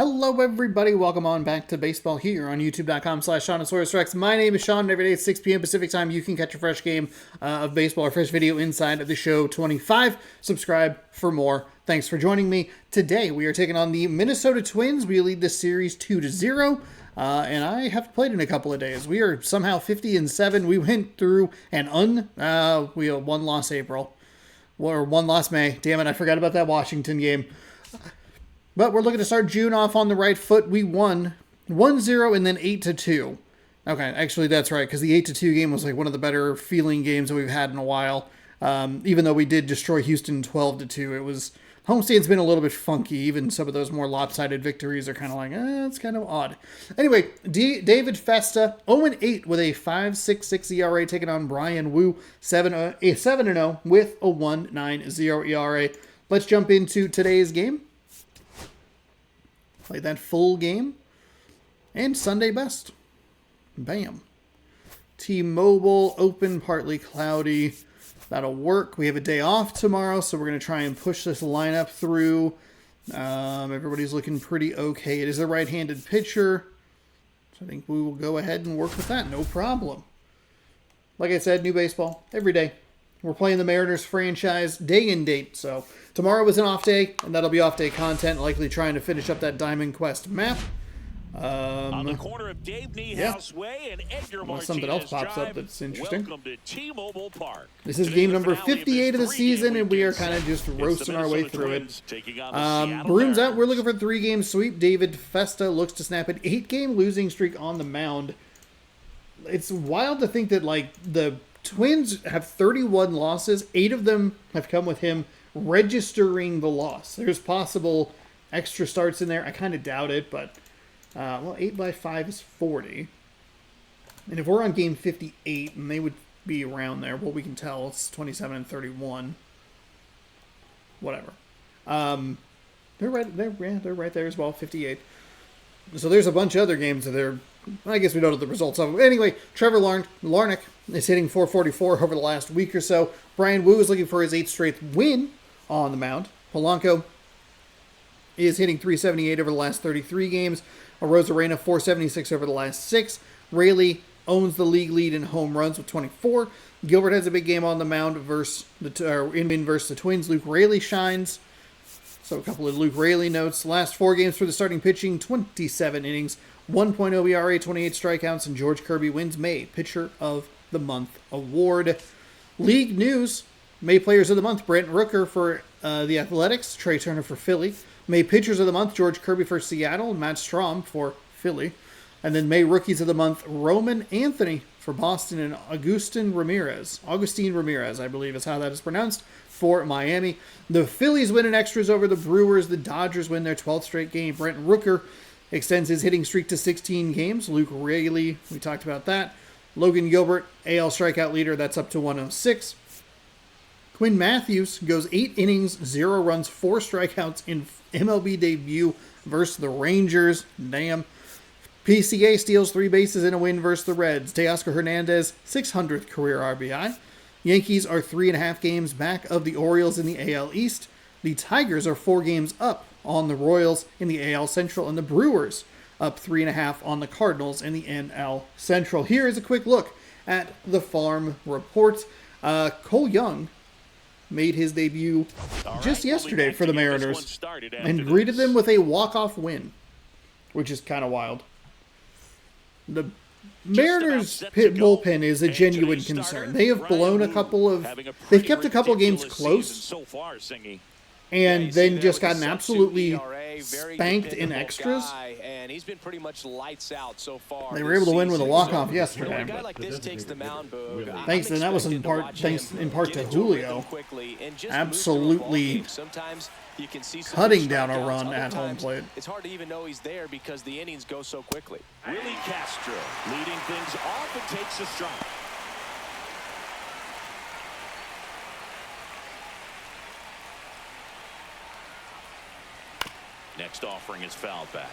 Hello everybody, welcome on back to baseball here on youtube.com/SeanOsaurusRex. My name is Sean, and every day at 6 p.m. Pacific time you can catch a fresh game of baseball or fresh video inside of the show 25. Subscribe for more. Thanks for joining me. Today we are taking on the Minnesota Twins. We lead this series 2-0. And I haven't played in a couple of days. We are somehow 50-7. We went through we had one loss April. Or one loss May. Damn it, I forgot about that Washington game. But we're looking to start June off on the right foot. We won 1-0 and then 8-2. Okay, actually that's right, because the 8-2 game was like one of the better feeling games that we've had in a while. Even though we did destroy Houston 12-2, it was homestand's been a little bit funky. Even some of those more lopsided victories are kind of like, it's kind of odd. Anyway, David Festa 0-8 with a 5.66 ERA, taking on Brian Wu 7-0 with a 1.90 ERA. Let's jump into today's game. Play that full game. And Sunday best. Bam. T-Mobile, open, partly cloudy. That'll work. We have a day off tomorrow, so we're going to try and push this lineup through. Everybody's looking pretty okay. It is a right-handed pitcher, so I think we will go ahead and work with that. No problem. Like I said, new baseball every day. We're playing the Mariners franchise day and date, so tomorrow is an off day, and that'll be off day content, likely trying to finish up that Diamond Quest map. On the corner of Dave Niehaus Way and Edgar Martinez something else pops Drive. up that's interesting. Welcome to T-Mobile Park. This is game number 58 of the season, and we are kind of just roasting our way through it. Broom's out. We're looking for a 3-game sweep. David Festa looks to snap an 8-game losing streak on the mound. It's wild to think that, like, the Twins have 31 losses. 8 of them have come with him registering the loss. There's possible extra starts in there. I kind of doubt it, but 8 by 5 is 40. And if we're on game 58, and they would be around there, well, we can tell it's 27 and 31. Whatever. They're right there as well, 58. So there's a bunch of other games that I guess we don't know the results of. Anyway, Trevor Larnach is hitting .444 over the last week or so. Brian Wu is looking for his 8th straight win on the mound. Polanco is hitting .378 over the last 33 games. Arozarena .476 over the last 6. Raley owns the league lead in home runs with 24. Gilbert has a big game on the mound versus the Twins. Luke Raley shines. So a couple of Luke Raley notes. Last 4 games for the starting pitching, 27 innings, 1.0 ERA, 28 strikeouts, and George Kirby wins May Pitcher of the Month award. League news, May Players of the Month, Brent Rooker for the Athletics, Trey Turner for Philly. May Pitchers of the Month, George Kirby for Seattle, Matt Strahm for Philly. And then May Rookies of the Month, Roman Anthony for Boston and Augustin Ramirez, I believe is how that is pronounced, for Miami. The Phillies win in extras over the Brewers. The Dodgers win their 12th straight game. Brent Rooker extends his hitting streak to 16 games. Luke Raley, we talked about that. Logan Gilbert, AL strikeout leader, that's up to 106. Quinn Matthews goes 8 innings, 0 runs, 4 strikeouts in MLB debut versus the Rangers. Damn. PCA steals 3 bases in a win versus the Reds. Teoscar Hernandez, 600th career RBI. Yankees are 3.5 games back of the Orioles in the AL East. The Tigers are 4 games up on the Royals in the AL Central. And the Brewers up 3.5 on the Cardinals in the NL Central. Here is a quick look at the farm report. Cole Young made his debut just yesterday for the Mariners and greeted them with a walk-off win, which is kind of wild. The Mariners' bullpen is a genuine concern. They have blown they've kept a couple games close, and then just gotten absolutely spanked in extras. He's been pretty much lights out so far. They were able to win with a walk-off yesterday. Thanks, and that was in part to Julio. Absolutely cutting down a run at home plate. It's hard to even know he's there because the innings go so quickly. Willie Castro leading things off and takes a strike. Next offering is foul back.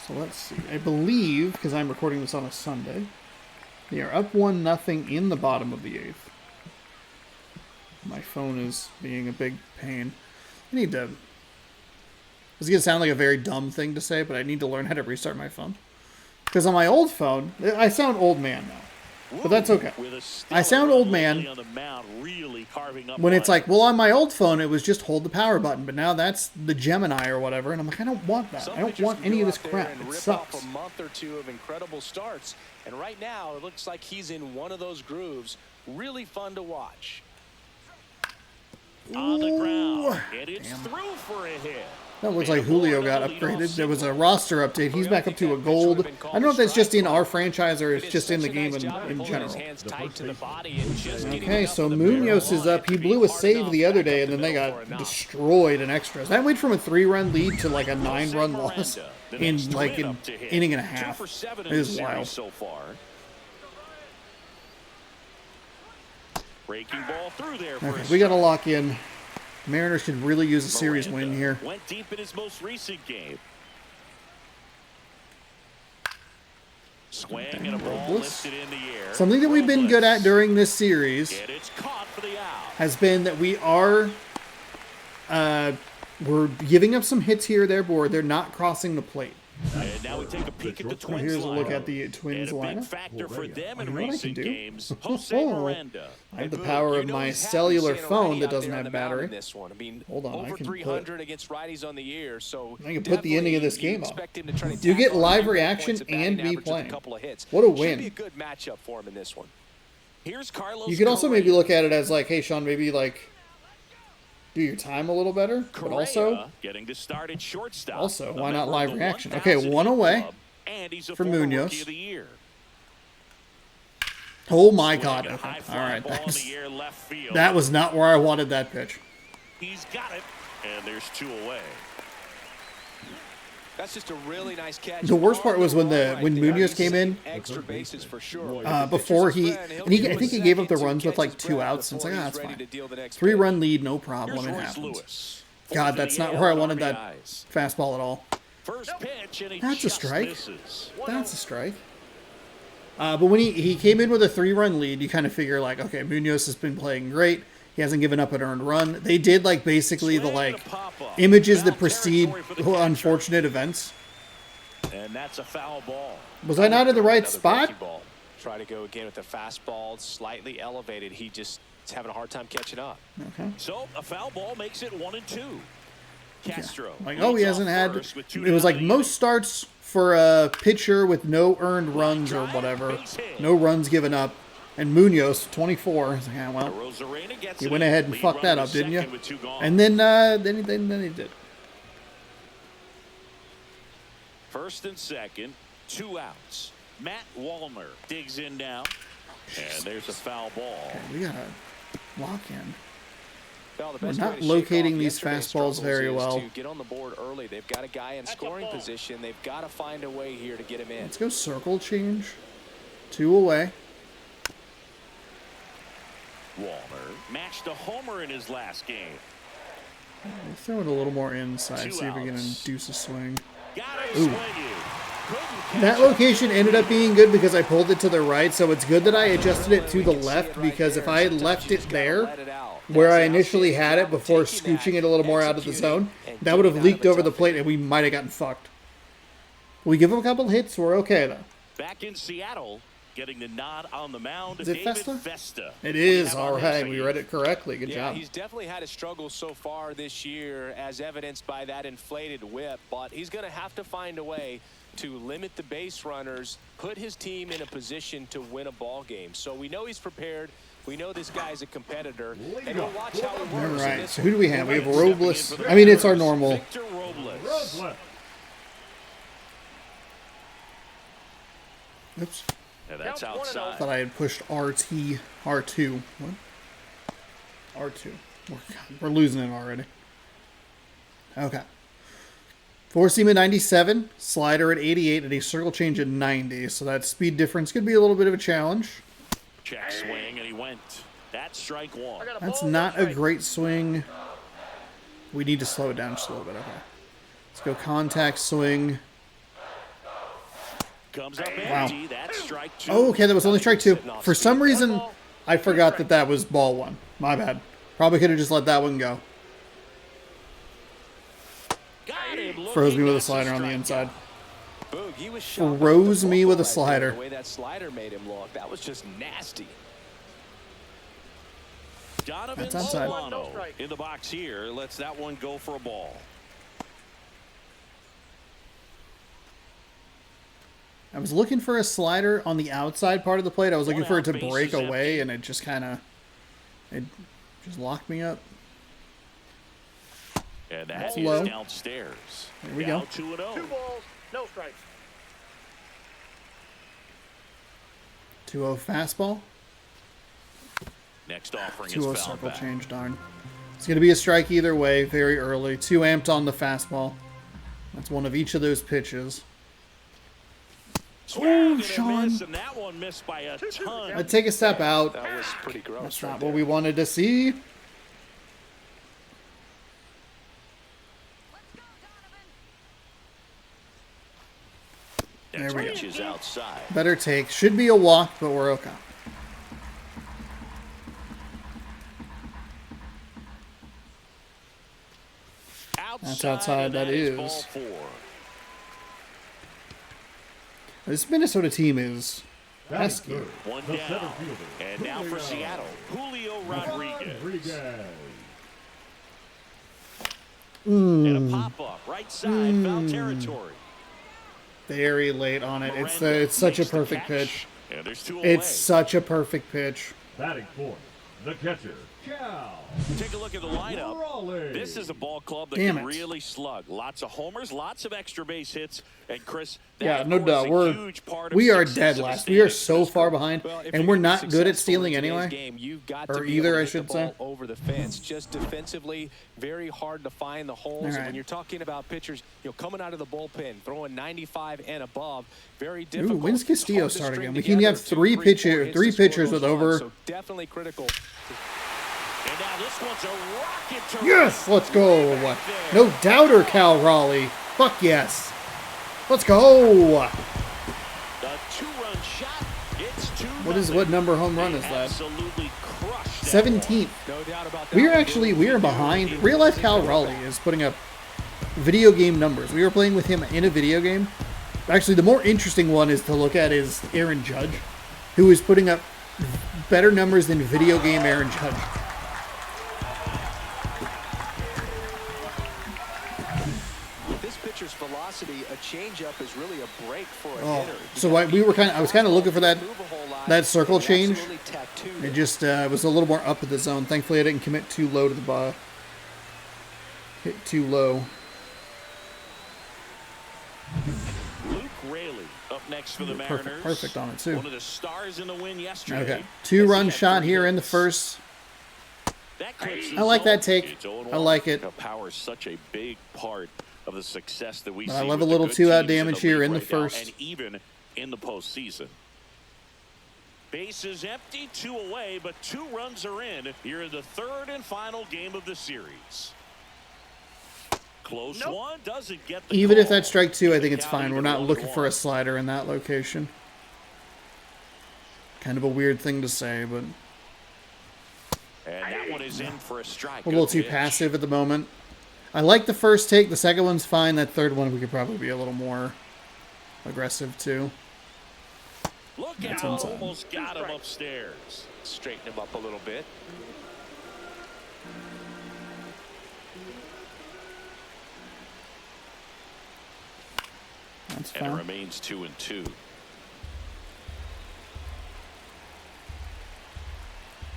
So let's see. I believe, because I'm recording this on a Sunday, they are up 1-0 in the bottom of the 8th. My phone is being a big pain. I need to This is going to sound like a very dumb thing to say, but I need to learn how to restart my phone. Because on my old phone, I sound old man now. But that's okay. I sound old man when it's like, well, on my old phone, it was just hold the power button. But now that's the Gemini or whatever. And I'm like, I don't want that. I don't want any of this crap. It sucks. A month or two of incredible starts. And right now, it looks like he's in one of those grooves. Really fun to watch. On the ground. And it's through for a hit. That looks like Julio got upgraded. There was a roster update. He's back up to a gold. I don't know if that's just in our franchise or it's just in the game in general. Okay, so Munoz is up. He blew a save the other day, and then they got destroyed in extras. That went from a 3-run lead to like a 9-run loss in like an inning and a half. It is wild. Breaking ball through there. Okay, we got to lock in. Mariners should really use a series win here. Went deep in his most recent game. Swing and a ball lifted in the air. Something that we've been good at during this series has been that we are we're giving up some hits here or there, but they're not crossing the plate. And now we take a peek at the Twins. Here's a look at the Twins lineup. Big factor for them in recent games. I have the power of my cellular phone that doesn't have battery. Hold on, I can put against righties on the year, so I can put the ending of this game on. You get live reaction and be playing. What a win! Should be a good matchup for him in this one. Here's Carlos. You could also maybe look at it as like, hey, Sean, maybe like do your time a little better, but also getting to start at shortstop. Also, why not live reaction? Okay, one away for Munoz. Oh my God! Okay. All right, that was not where I wanted that pitch. He's got it, and there's 2 away. That's just a really nice catch. The worst part was when Munoz came in. Extra bases for sure. Before I think he gave up the runs with like 2 outs. And it's like, that's fine. 3-run lead, no problem. It happens. God, that's not where I wanted that fastball at all. That's a strike. That's a strike. But when he came in with a 3-run lead, you kind of figure like, okay, Munoz has been playing great. He hasn't given up an earned run. They did like basically the like images that precede unfortunate events. And that's a foul ball. Was I not in the right spot? Try to go again with the fastball, slightly elevated. He just is having a hard time catching up. Okay. So a foul ball makes it 1-2. Castro. Yeah. Like, oh, he hasn't had. It was like most starts for a pitcher with no earned runs or whatever, no runs given up. And Munoz, 24. He's like, yeah, well, you went ahead and fucked that up, didn't you? And then he did. First and second, 2 outs. Matt Wallner digs in now, and there's a foul ball. Okay, we gotta lock in. We're not locating these fastballs very well. To get on the board early, they've got a guy in scoring position. They've got to find a way here to get him in. Let's go circle change. 2 away. Wallner matched a homer in his last game. We'll throw it a little more inside, see if we can induce a swing. Ooh. That location ended up being good because I pulled it to the right, so it's good that I adjusted it to the left, because if I had left it there, where I initially had it before scooching it a little more out of the zone, that would have leaked over the plate and we might have gotten fucked. We give him a couple hits, we're okay though. Back in Seattle. Getting the nod on the mound. Is it Festa? It is. All right. We read it correctly. Good job. He's definitely had a struggle so far this year, as evidenced by that inflated whip. But he's going to have to find a way to limit the base runners, put his team in a position to win a ball game. So we know he's prepared. We know this guy's a competitor. And we'll watch how he works. All right. So who do we have? We have Robles. I mean, it's our normal. Victor Robles. Oops. Yeah, that's outside. I thought I had pushed R2. What? R2. We're losing it already. Okay. Four seam at 97, slider at 88, and a circle change at 90. So that speed difference could be a little bit of a challenge. Check swing, and he went. That's strike 1. That's not a great swing. We need to slow it down just a little bit. Okay. Let's go contact swing. Comes up empty. That's strike 2. Oh, okay, that was only strike 2. For some reason, I forgot that was ball 1. My bad. Probably could have just let that one go. Got him Froze me with a slider on the inside. Boog, he was shot Froze with the me with a ball right there. slider. The way that slider made him look, that was just nasty. That's outside. In the box here, lets that one go for a ball. I was looking for a slider on the outside part of the plate. I was looking for it to break away, and it just just locked me up. And that's low. Downstairs. There we go. 2-0. 2 balls, no strikes. 2-0 fastball. Next offering 2-0 is foul circle back. change, darn. It's going to be a strike either way, very early. 2 amped on the fastball. That's one of each of those pitches. Swing Sean. and miss, and that one missed by a ton. I'd take a step out. That was pretty gross. That's right not there. what we wanted to see. There we go. Pitch is outside. Better take. Should be a walk, but we're okay. That's outside. And That is ball is. 4. This Minnesota team is pesky. One down. And now for Seattle, Julio Rodriguez. And a pop-up, right side, foul territory. Very late on it. Miranda It's such a makes the perfect catch. pitch. And there's 2 away. It's such a perfect pitch. Batting fourth, the catcher, Cal. Take a look at the lineup. Raleigh. This is a ball club that Damn can it. really slug. Lots of homers, lots of extra base hits. And Chris, that Yeah, of no course, doubt. a huge part of We are success dead of the last. We are standings so this far group. behind, Well, if and you're we're gonna be not good at successful stealing in today's anyway. game, you've got Or to be either, able to I get should the say. ball over the fence. Just defensively, very hard to find the holes. All And right. when you're talking about pitchers, coming out of the bullpen, throwing 95 and above, very Ooh, difficult. when's It's Castillo hard to start string again? We can together have 2, three 3, 4 pitchers hits to score pitchers those with runs. over. So definitely critical. And now this one's a rocket to Yes, right. let's go. Right there. No doubter, Cal Raleigh. Fuck yes. Let's go. The 2-run shot. It's 2-0. What number home run is that? Absolutely crushed that 17th. No doubt about that. We are behind. Real life Cal Raleigh is putting up video game numbers. We were playing with him in a video game. Actually, the more interesting one is to look at is Aaron Judge, who is putting up better numbers than video game Aaron Judge. This pitcher's velocity, a changeup is really a break for a Oh, hitter. so I was kind of looking for that circle change. Absolutely tattooed It just was a little more up at the zone. Thankfully, I didn't commit too low to the bar. Hit too low. Luke Raley up next for the Mariners. Perfect on it too. One of the stars in the win yesterday. Okay, 2-run shot here in the first. That clips I like that zone. take. It's 0-1. I like it. Power is such a big part of the success that we But see. I love with a the little good 2-out teams damage here league in the right now, first. and even in the postseason. Bases empty, 2 away, but 2 runs are in here in the 3rd and final game of the series. Close one, doesn't get the Even if call. that's strike 2, I think it's Count fine. We're even not 1-1. looking for a slider in that location. Kind of a weird thing to say, but And that one is in for a strike. a little Good too pitch. passive at the moment. I like the first take. The second one's fine. That third one, we could probably be a little more aggressive too. Look That's out, inside. almost got him upstairs. straighten him up a little bit. That's And it fine. remains 2-2.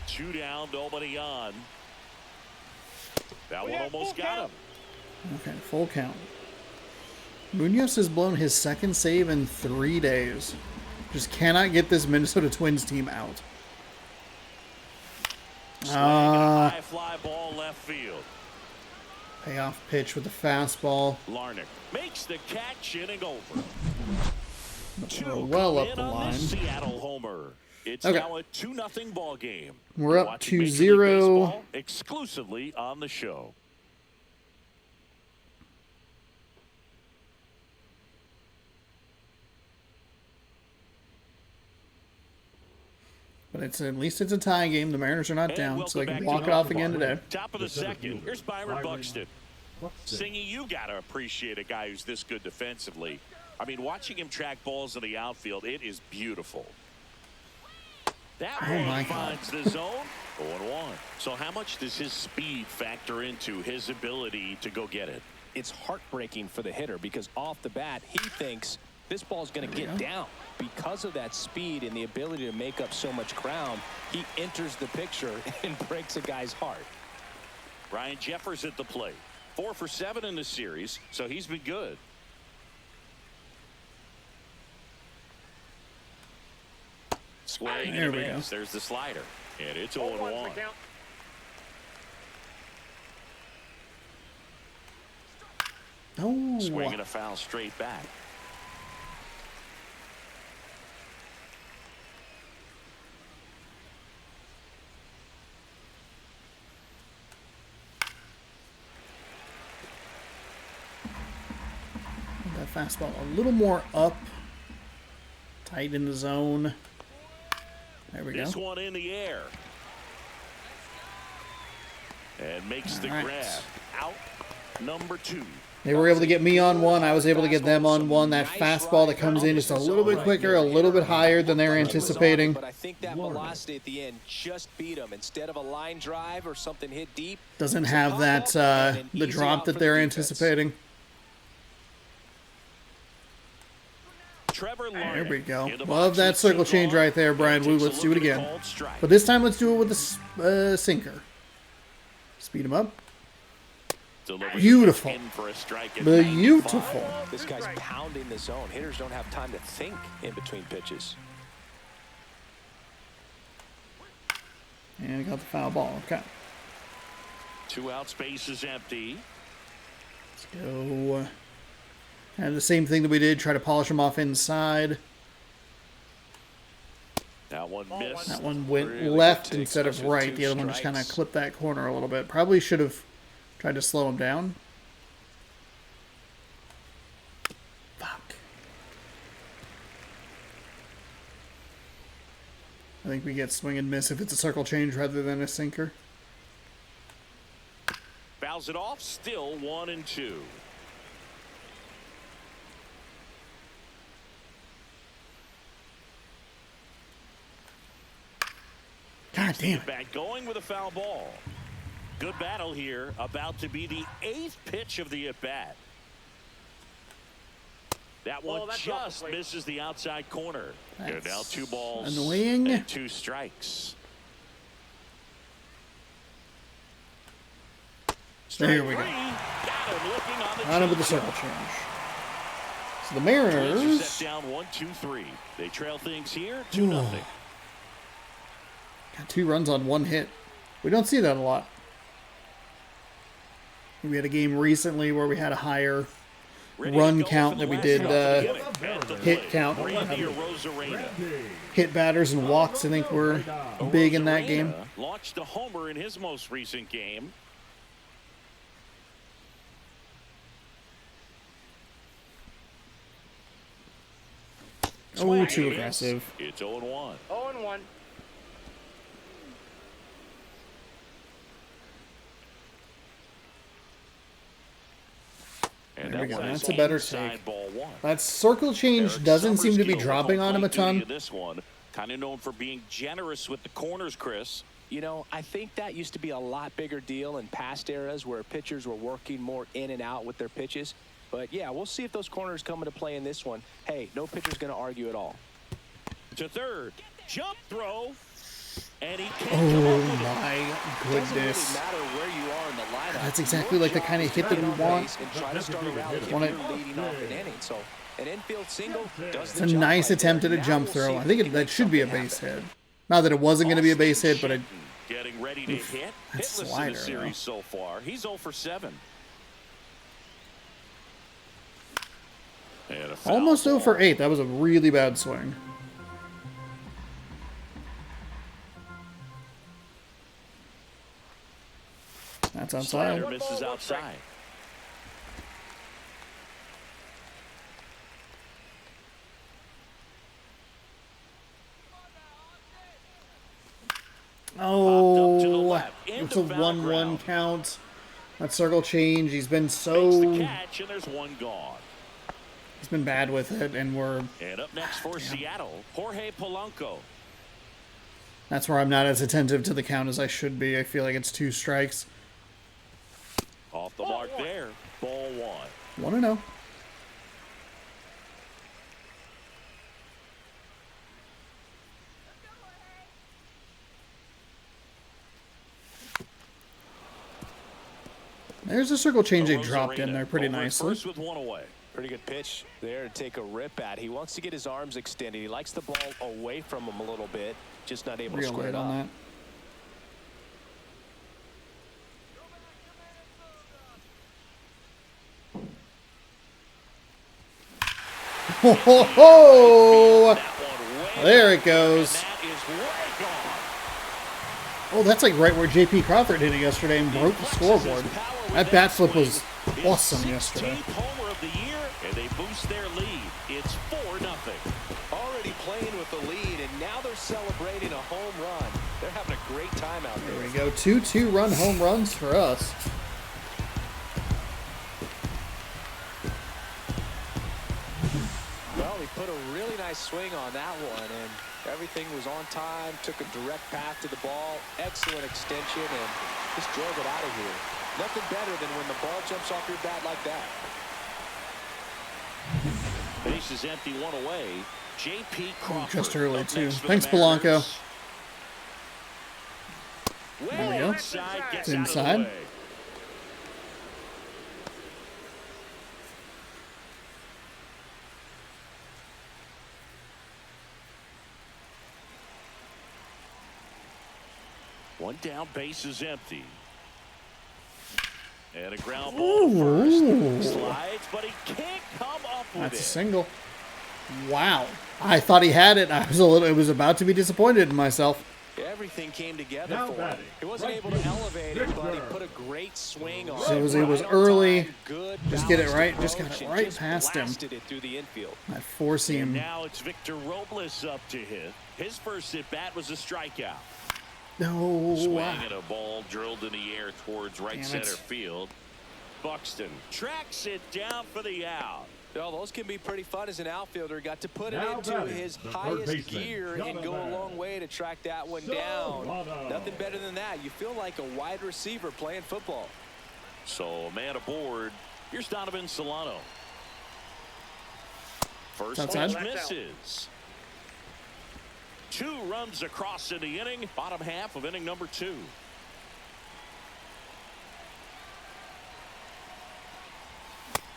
Two down, nobody on. That one almost got him. Okay, full count. Munoz has blown his second save in 3 days. Just cannot get this Minnesota Twins team out. Swing and a high fly ball left field. Payoff pitch with the fastball. Larnick makes the catch, inning over. We're well up In the on line. this Seattle homer. It's Okay. now a 2-0 ball game. We're up Watching Major League 2-0. Baseball exclusively on the show. But at least it's a tie game. The Mariners are not And down, so they welcome can back walk to it off again today. Top of the second. Here's Byron Buxton. Singy, you got to appreciate a guy who's this good defensively. I mean, watching him track balls in the outfield, it is beautiful. That one finds the zone. 0-1. So how much does his speed factor into his ability to go get it? It's heartbreaking for the hitter because off the bat, he thinks this ball is going to get down. Because of that speed and the ability to make up so much ground, he enters the picture and breaks a guy's heart. Ryan Jeffers at the plate. 4 for 7 in the series, so he's been good. Swing and a miss. There's the slider. And it's 0-1. Oh. Swing and a foul straight back. That fastball a little more up. Tight in the zone. There we go. This one in the air. And makes the grab. Out number 2. They were able to get me on one. I was able to get them on one. That fastball that comes in just a little bit quicker, a little bit higher than they're anticipating. But I think that velocity at the end just beat them. Instead of a line drive or something hit deep. Doesn't have that the drop that they're anticipating. There we go. Love that circle change right there, Brian Wu. Let's do it again. But this time, let's do it with the sinker. Speed him up. Beautiful. Beautiful. This guy's pounding the zone. Hitters don't have time to think in between pitches. And we got the foul ball. Okay. 2 out, space is empty. Let's go. And the same thing that we did, try to polish them off inside. That one missed. That one went left instead of right. The other one just kind of clipped that corner a little bit. Probably should have tried to slow him down. Fuck. I think we get swing and miss if it's a circle change rather than a sinker. Fouls it off, still 1-2. God damn it. Back going with a foul ball. Good battle here. About to be the 8th pitch of the at-bat. That one just misses the outside corner. Good, now 2 balls annoying. And 2 strikes. There we go. On with the circle change. So the Mariners set down 1-2-3. They trail things here 2-0. Got 2 runs on 1 hit. We don't see that a lot. We had a game recently where we had a higher run count than we did hit count. Hit batters and walks, I think, were big in that game. Launched a homer in his most recent game. Oh, too aggressive. It's 0-1. 0-1. And there we go. that That's a better take. Ball 1. That circle change doesn't seem to be dropping on him a ton. This one, kind of known for being generous with the corners, Chris. You know, I think that used to be a lot bigger deal in past eras where pitchers were working more in and out with their pitches. But yeah, we'll see if those corners come into play in this one. Hey, no pitcher's going to argue at all. To third, jump throw, and he can't Oh my goodness! Doesn't really matter where you are in the lineup. That's exactly like the kind of hit that we want. And try to start around if you're leading off an inning. So an infield single does It's the a job nice right attempt at there. a Now jump we'll throw. see I if think we can that make should be a something base happen. hit. Not that it wasn't going to be a base hit, but getting ready to hit. That's Hitless slider, in the series so far. He's 0 for 7. And a foul almost ball. 0 for 8. That was a really bad swing. That's outside. Slider misses outside. Oh, left, it's into a foul 1-1 ground. count. That circle change, he's been Makes so... the catch, and there's one gone. He's been bad with it, and we're... And up next for Seattle, Jorge Polanco. That's where I'm not as attentive to the count as I should be. I feel like it's 2 strikes. Off the mark there. Ball 1. 1-0. There's a circle change they dropped in there pretty nicely. First with 1 away. Pretty good pitch there to take a rip at. He wants to get his arms extended. He likes the ball away from him a little bit. Just not able to square it on up. that. Ho, ho, ho! There it goes. Oh, that's like right where J.P. Crawford hit it yesterday and broke the scoreboard. That bat flip was awesome yesterday. Homer of the year, and they boost their lead. It's 4-0. Already playing with the lead, and now they're celebrating a home run. They're having a great time out there. There we go. 2 2-run home runs for us. Well, he put a really nice swing on that one, and everything was on time, took a direct path to the ball, excellent extension, and just drove it out of here. Nothing better than when the ball jumps off your bat like that. Base is empty, 1 away. J.P. Crawford. Just early, up too. next for the Thanks, Polanco. Mariners. There we go. Inside, gets It's out of the inside. way. One down, base is empty. And a ground ball to first. Slides, but he can't come up with That's a it. single. Wow. I thought he had it. I was about to be disappointed in myself. Everything came together Now for him. batting. He wasn't able to elevate it, but he put a great swing on So it. it was Right on early. time, good Just get it balanced right. Just got approach, it and right just past him. blasted it through the infield. That four And seam. now it's Victor Robles up to hit. His first at bat was a strikeout. No. Swing and a ball drilled in the air towards right Damn center it. field. Buxton tracks it down for the out. Well, those can be pretty fun as an outfielder. Got to put it Now into batting, his the third highest baseman, gear and go a Jonathan. long way to track that one down. Nothing better than that. You feel like a wide receiver playing football. So a man aboard. Here's Donovan Solano. First Outside. pitch misses. 2 runs across in the inning. Bottom half of inning number 2.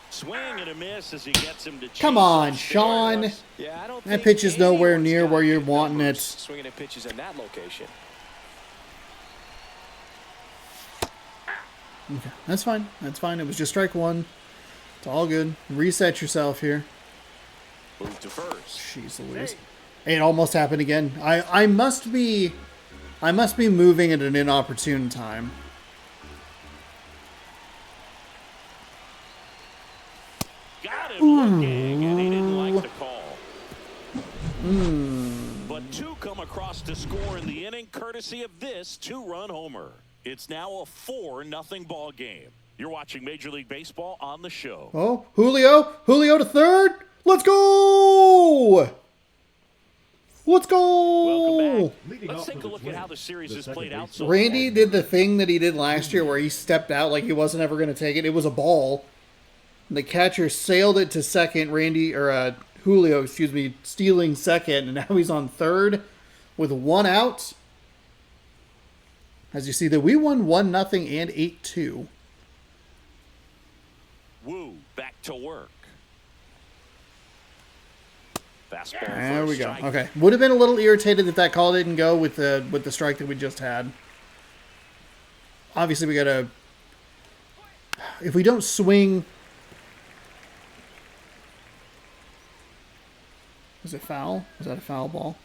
Swing and a miss as he gets him to Come chase on, upstairs. Sean. Yeah, I don't That think pitch is nowhere anyone's near got where you're good wanting numbers it. Swinging at pitches in that location. Okay, that's fine. That's fine. It was just strike 1. It's all good. Reset yourself here. Move to first. Jeez Louise. It almost happened again. I must be moving at an inopportune time. Got him looking, and he didn't like the call. But 2 come across to score in the inning, courtesy of this 2-run homer. It's now a 4-0 ball game. You're watching Major League Baseball on the show. Oh, Julio to third. Let's go. Let's go. Welcome back. Leading Let's off take with a the look at Twins, how the series the has second played out baseman. so Randy far. did the thing that he did last year where he stepped out like he wasn't ever going to take it. It was a ball. The catcher sailed it to second. Julio, stealing second, and now he's on third with 1 out. As you see, that we won 1-0 and 8-2. Woo, back to work. Fastball There for we a go. strike. Okay, would have been a little irritated if that call didn't go with the strike that we just had. Obviously, we gotta. If we don't swing. Was it foul? Was that a foul ball?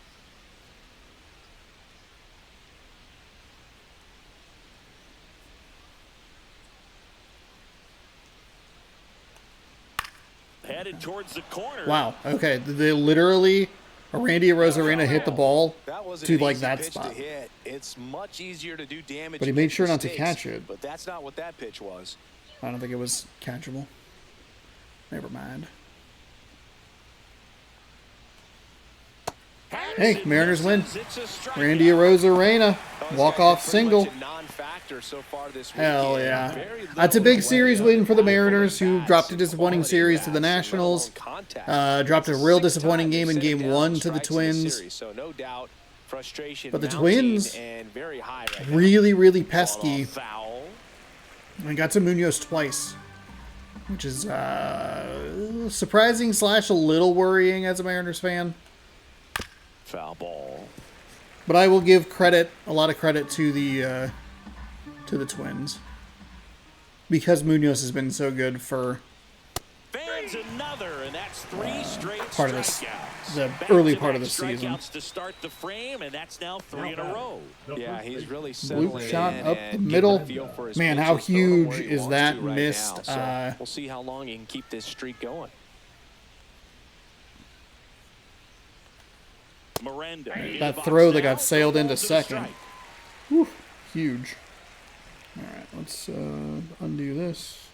Headed towards the corner. Wow. Okay. They literally Randy Arozarena hit the ball to like that pitch spot. to hit. It's much easier to do damage. But he made sure not to mistakes, catch it. But that's not what that pitch was. I don't think it was catchable. Never mind. Hey, Mariners win. Randy Arozarena, walk-off single. Hell yeah. That's a big series win for the Mariners, who dropped a disappointing series to the Nationals. Dropped a real disappointing game in Game 1 to the Twins. But the Twins, really, really pesky. And got to Munoz twice, which is surprising / a little worrying as a Mariners fan. Foul ball. But I will give a lot of credit to the Twins, because Munoz has been so good for Another, and that's 3 straight part of this, the Back early to part of back the season. strikeouts to start the frame, and that's now 3 in a row. Yeah, he's really settling Loop shot in up and the getting middle. a feel for his Man, how pitches, throwing them huge where he is wants that to right missed? now. So we'll see how long he can keep this streak going. Miranda, That throw that got sailed into second. Whew, huge. All right, let's undo this.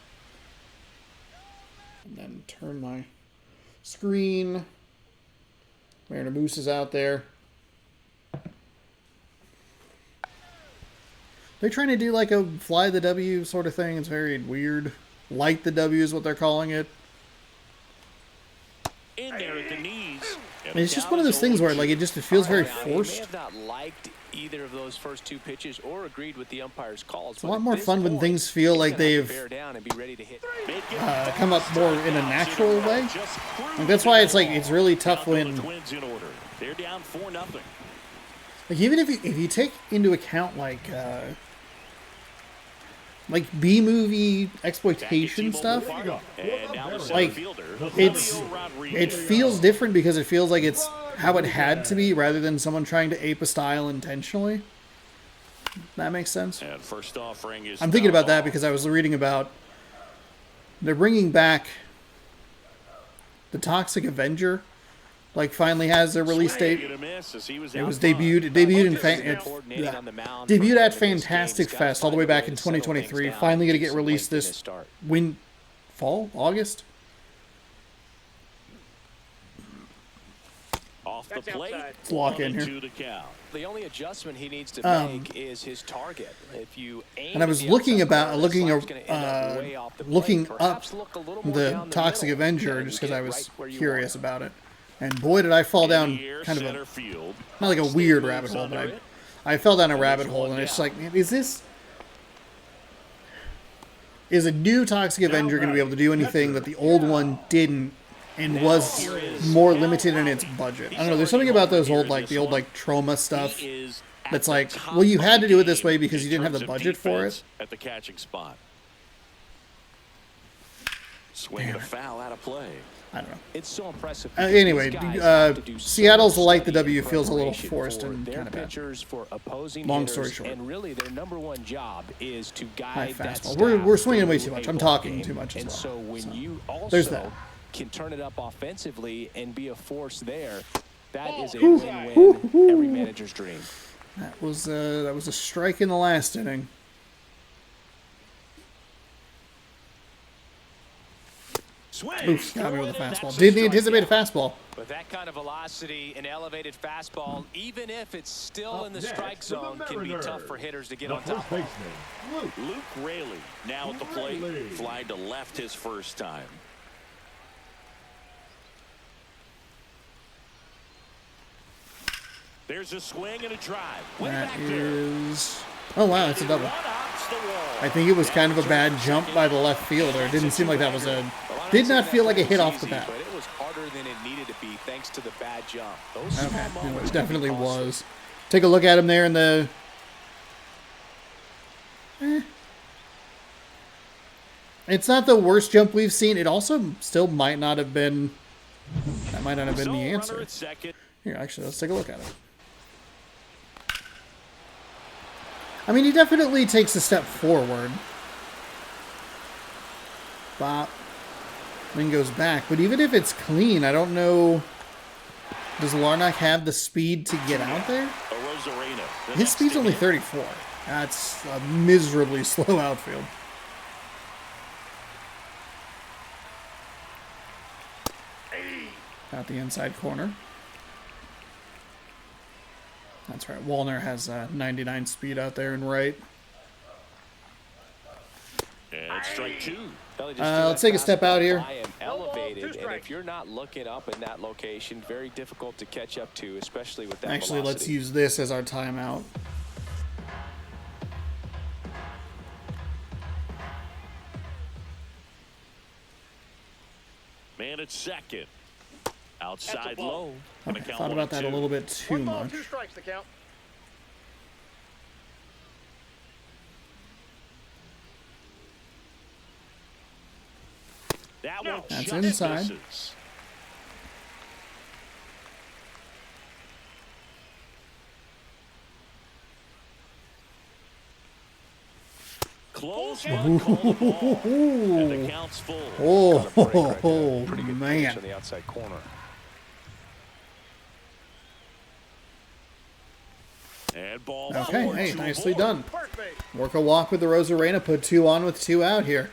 And then turn my screen. Mariner Moose is out there. They're trying to do like a fly the W sort of thing. It's very weird. Light the W is what they're calling it. in there at the knees. And it's just one of those things where like it feels very forced. He may have not liked either of those first 2 pitches or agreed with the umpire's calls. It's a lot more fun when things feel like they've come up more in a natural way. Like that's why it's really tough when, They're down 4-0. like, even if you take into account like B-movie exploitation stuff, like it feels different because it feels like it's how it had to be rather than someone trying to ape a style intentionally. That makes sense. And first offering is I'm thinking about that because I was reading about they're bringing back the Toxic Avenger. Like finally has their release date. It was debuted at Fantastic Fest all the way back in 2023. Finally going to get released this August. Off the plate. Let's lock in here. The only adjustment he needs to make is his target. If you aim And I was looking up the Toxic Avenger just because I was curious about it. And boy, did I fall down kind of not like a weird rabbit hole, but I fell down a rabbit hole, and it's like, man, is a new Toxic Avenger going to be able to do anything that the old one didn't and was more limited in its budget? I don't know. There's something about those old Troma stuff that's like, well, you had to do it this way because you didn't have the budget for it. At the catching spot. Swing a foul out of play. I don't know. It's so impressive. Anyway, Seattle's Light the W feels a little forced and kind of bad. Long story short. And really their number one job is to High guide that fastball. We're swinging way too much. I'm talking too much as well. And so when you there's that. can turn it up offensively and be a force there, that is a win-win, every manager's dream. That was a strike in the last inning. Oof, got me with a fastball. Didn't anticipate a fastball. With that kind of velocity, an elevated fastball, even if it's still in the strike zone, can be tough for hitters to get on top of. Luke Raley now at the plate. Fly to left his first time. There's a swing and a drive. That is... Oh, wow, it's a double. I think it was kind of a bad jump by the left fielder. It didn't seem like that was a... Did not feel like a hit off the bat. But it was harder than it needed to be thanks to the bad jump. Okay, it definitely was. Take a look at him there in the... It's not the worst jump we've seen. It also still might not have been... That might not have been the answer. Here, actually, let's take a look at it. I mean, he definitely takes a step forward. Bop. Then goes back. But even if it's clean, I don't know... Does Larnach have the speed to get out there? His speed's only 34. That's a miserably slow outfield. Out the inside corner. That's right. Wallner has 99 speed out there and right. And strike two. Let's take a step out here. Elevated, and if you're not looking up in that location, very difficult to catch up to, especially with that Actually, velocity. let's use this as our timeout. Man at second. Outside low. Okay, thought about that a little bit too much. 2 strikes to count. That one That's inside. misses. Close one, call the ball. And the count's full. Oh, Pretty good man. pitch on the outside corner. And ball Okay, forward hey, to nicely avoid. done. Perfect. Work a walk with the Rosarena, put 2 on with 2 out here.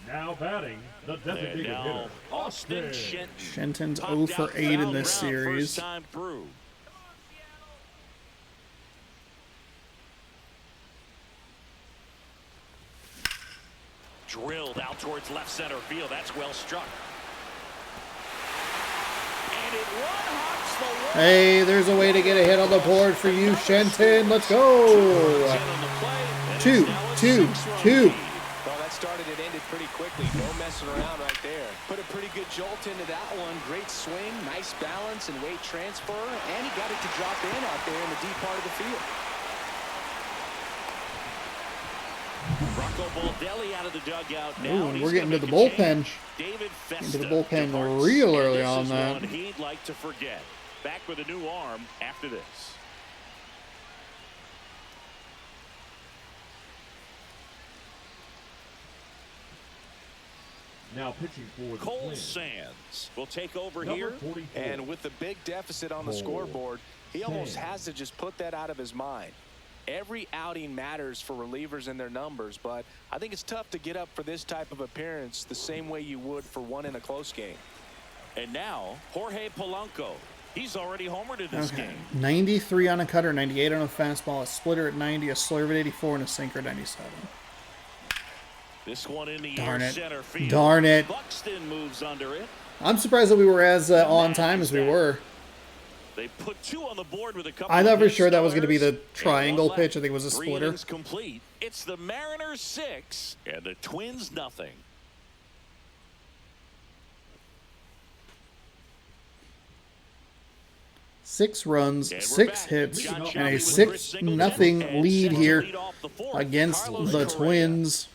Now batting, the And designated now hitter, Austin Austin. Shenton. Shenton's Popped 0 for out 8 in foul this ground series. First time through. Drilled out towards left center field. That's well struck. And it one-hops the wall. Hey, there's a way to get a hit on the board for you, Shenton. Let's go. 2, 2, 2. Well, that started and ended pretty quickly. No messing around right there. Put a pretty good jolt into that one. Great swing, nice balance and weight transfer, and he got it to drop in out there in the deep part of the field. Rocco Baldelli out of the dugout now. Ooh, and He's we're getting gonna to the make a bullpen. change. David Festa Into the bullpen departs. real And early this on is that. one he'd like to forget. Back with a new arm after this. Now pitching for the Cole Twins, Sands will take over number here. 44. And with the big deficit on the Cole scoreboard, he almost Sands. has to just put that out of his mind. Every outing matters for relievers and their numbers, but I think it's tough to get up for this type of appearance the same way you would for one in a close game. And now, Jorge Polanco. He's already homered in this Okay. game. 93 on a cutter, 98 on a fastball, a splitter at 90, a slurve at 84, and a sinker at 97. This one in the Darn air it. center field. Darn it. Buxton moves under it. I'm surprised that we were as on time as we were. They put 2 on the board with a couple I of thought for missed sure that was going to be the starters. triangle And one pitch. I left. think it was a 3 splitter. innings complete. It's the Mariners 6 and the Twins nothing. Six runs, And we're 6 back. hits, John and Shelby a with Chris Singleton 6-0 and lead set to here lead off the fourth, against Carlos the Correa. Twins.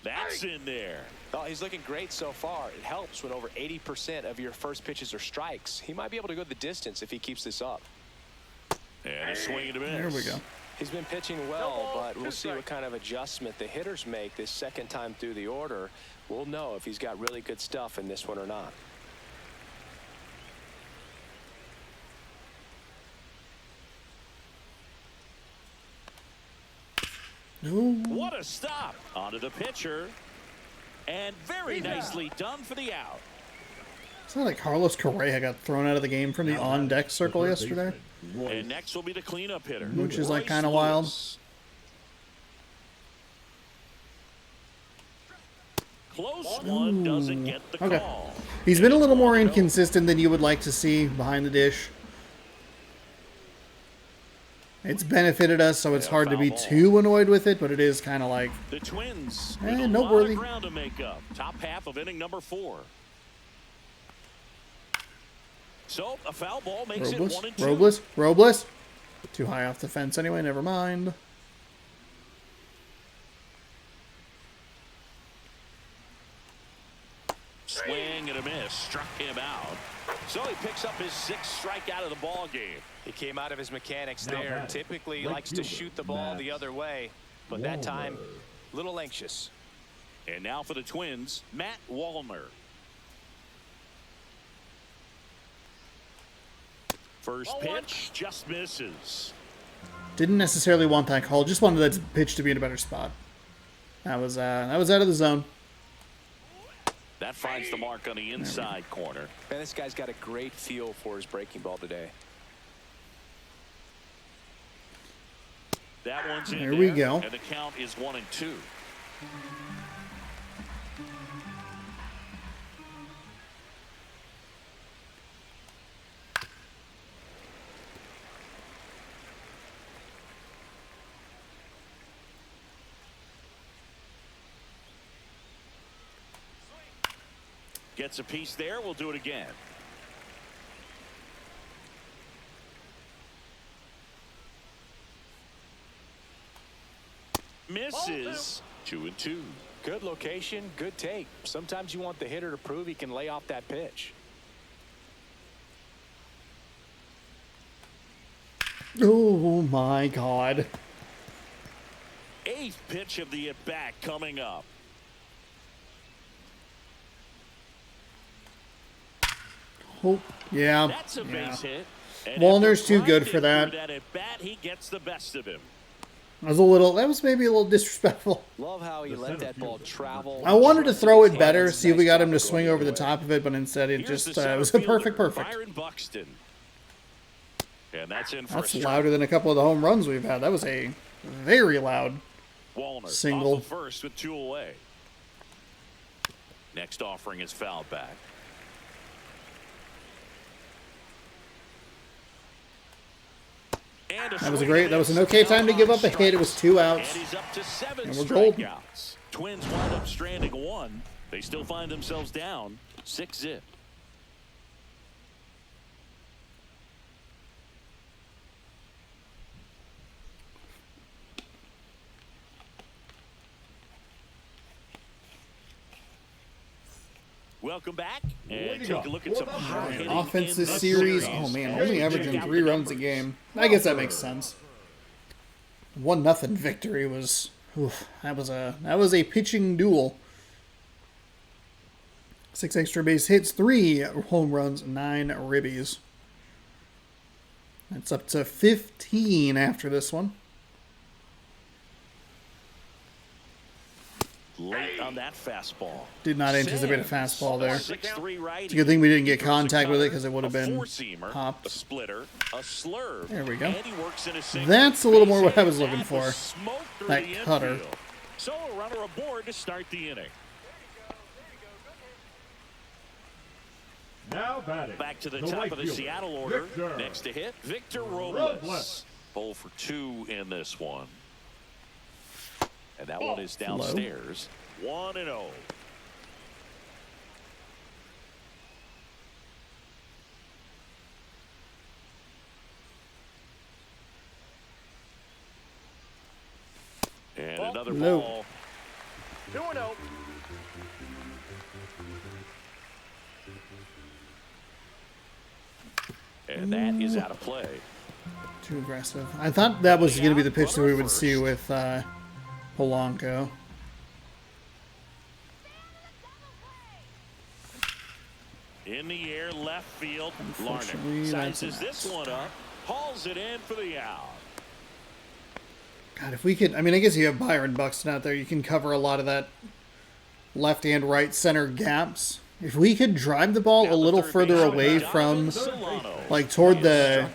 That's in there. Oh, he's looking great so far. It helps when over 80% of your first pitches are strikes. He might be able to go the distance if he keeps this up. And a swing and a miss. There we go. He's been pitching well, but we'll see what kind of adjustment the hitters make this second time through the order. We'll know if he's got really good stuff in this one or not. Ooh. What a stop. Onto the pitcher. And very nicely done for the out. It's not like Carlos Correa got thrown out of the game from the Now on-deck batting, the circle third yesterday, baseman, Royce. And next will be the cleanup hitter. which is like Royce kind of wild. Lewis. Close one doesn't get the Okay. call. He's been a little more inconsistent than you would like to see behind the dish. It's benefited us, so it's Yeah, hard to be foul ball. too annoyed with it, but it is kind of like, The Twins Eh, with a lot noteworthy. of ground to make up. Top half of inning number 4. So a foul ball makes it 1-2. Robles. Too high off the fence anyway, never mind. Swing and a miss. Struck him out. So he picks up his 6th strikeout of the ball game. He came out of his mechanics Now there. batting, Typically right likes to fielder, shoot the ball Matt the other way, but that time, Waller. a little anxious. And now for the Twins, Matt Wallner. First pitch just misses. Didn't necessarily want that call. Just wanted that pitch to be in a better spot. That was out of the zone. That finds the mark on the inside corner. Man, this guy's got a great feel for his breaking ball today. That one's in there. We go. And the count is 1-2. Gets a piece there. We'll do it again. Misses. 2-2. Good location, good take. Sometimes you want the hitter to prove he can lay off that pitch. Oh my God. 8th pitch of the at-bat coming up. Oh, yeah. That's a base hit. And Wallner's after too good for grinding that. through at-bat, he gets the best of him. That was maybe a little disrespectful. Love how he let that ball travel. I wanted to throw it better, see if we got him to swing over the top of it, but instead it Here's just the it was a center perfect. fielder, Byron Buxton. And that's in for That's a strike. louder than a couple of the home runs we've had. That was a very loud Wallner single. off the first with 2 away. Next offering is fouled back. That was an okay time to give up a hit. It was 2 outs. And he's up to 7 And we're golden. strikeouts. Twins wind up stranding 1. They still find themselves down 6-zip. Welcome back, and take a look at some hard hitting Offense in this the series, series. oh man, only averaging 3 runs a game. I guess that makes sense. 1-0 victory was, that was a pitching duel. 6 extra base hits, 3 home runs, 9 ribbies. That's up to 15 after this one. Late on that fastball. Did not anticipate a fastball there. 6'3" righty. It's a good thing we didn't get contact with it because it would have A been four-seamer, a popped. splitter, a slurve. There we go. And he works in a single. That's a little more what I was Base hit looking at for. the smoke through That the cutter. infield. So a runner aboard to start the inning. Now batting. Back to the right top of the fielder, Seattle order. Victor. Next to hit, Victor Robles. Robles. 0 for 2 in this one. And that one is downstairs. 1-0. And another Low. ball. 2-0. And that is out of play. Too aggressive. I thought that was going to be the pitch that we would see with Polanco. In the air, left field. Unfortunately, Larner that's sizes an this out. one up. Hauls it in for the out. God, if we could, I mean, I guess you have Byron Buxton out there. You can cover a lot of that left and right center gaps. If we could drive the ball a little further away from, like, toward the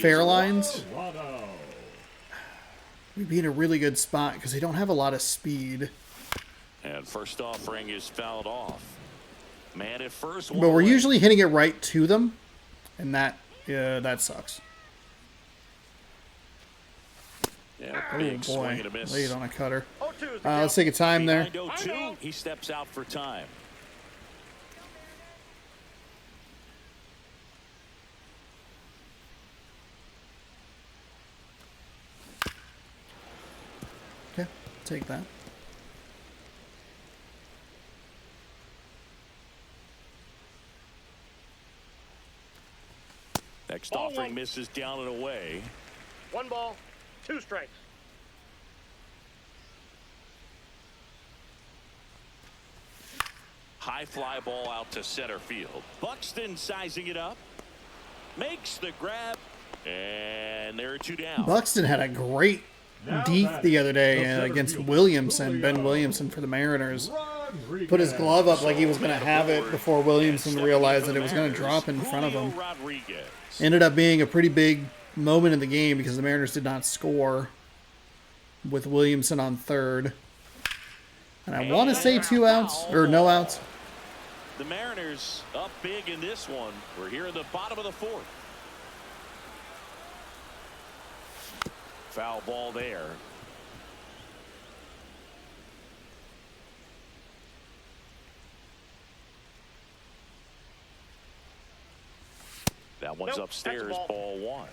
fair lines, we'd be in a really good spot because they don't have a lot of speed. And first offering is fouled off. Man at first. But we're usually hitting it right to them, and that sucks. Yeah, Oh big boy, swing and a miss. late on a cutter. Let's take a time there. Behind 0-2, he steps out for time. Okay, take that. Next offering misses down and away. 1 ball, 2 strikes. High fly ball out to center field. Buxton sizing it up. Makes the grab. And there are 2 down. Buxton had a great deke the other day against Williamson, Ben Williamson for the Mariners. Put his glove up like he was going to have it before Williamson realized that it was going to drop in front of him. Ended up being a pretty big moment in the game because the Mariners did not score with Williamson on third. And I want to say 2 outs, or no outs. The Mariners up big in this one. We're here in the bottom of the 4th. Foul ball there. That one's upstairs, ball 1.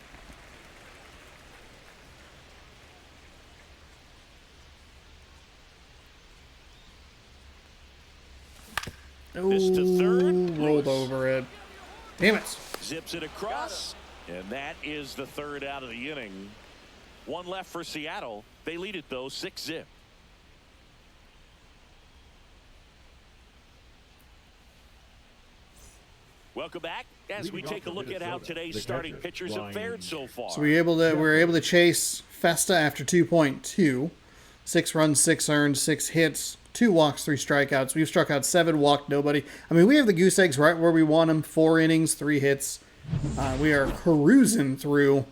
This to third. Rolled over it. Damn it. Zips it across. And that is the 3rd out of the inning. 1 left for Seattle. They lead it, though, 6-0. Welcome back as we take a look at how today's starting pitchers have fared so far. So we were able to chase Festa after 2.2. 6 runs, 6 earned, 6 hits, 2 walks, 3 strikeouts. We've struck out 7, walked nobody. I mean, we have the goose eggs right where we want them. 4 innings, 3 hits. We are cruising through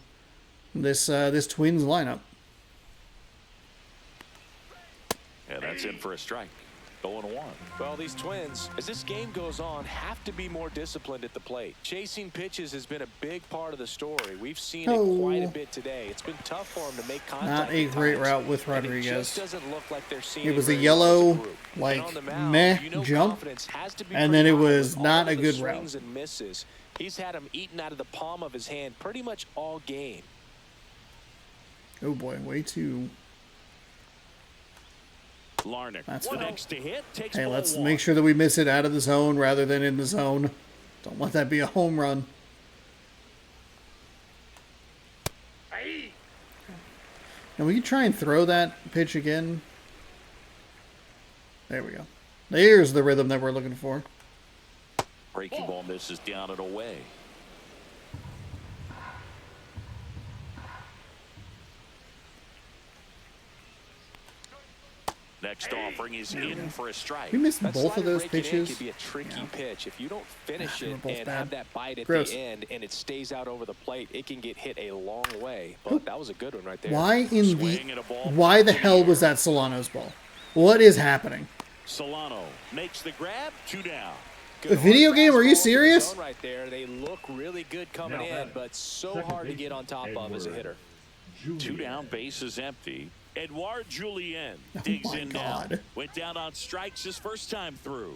this Twins lineup. Yeah, that's in for a strike. 0-1. Well, these Twins, as this game goes on, have to be more disciplined at the plate. Chasing pitches has been a big part of the story. We've seen it quite a bit today. It's been tough for them to make contact. Not a great route with Rodriguez. It just doesn't look like they're seeing it was a yellow, like, meh jump, and then it was not a good route. And misses. He's had them eaten out of the palm of his hand pretty much all game. Oh boy, way too. Larnick. That's the fine. next to hit takes Hey, let's 1. make sure that we miss it out of the zone rather than in the zone. Don't let that be a home run. And we can try and throw that pitch again. There we go. There's the rhythm that we're looking for. Breaking ball misses down and away. Next offering is in for a strike. We missed both of those pitches. Could be a tricky pitch. If you don't finish it and have that bite at Gross. the end and it stays out over the plate, it can get hit a long way. But that was a good one right there. Why the hell was that Solano's ball? What is happening? Solano makes the grab. 2 down. A video game? Are you serious? Right there. They look really good coming in, but so hard to get on top of as a hitter. 2 down, base is empty. Edouard Julien digs in now. Went down on strikes his first time through.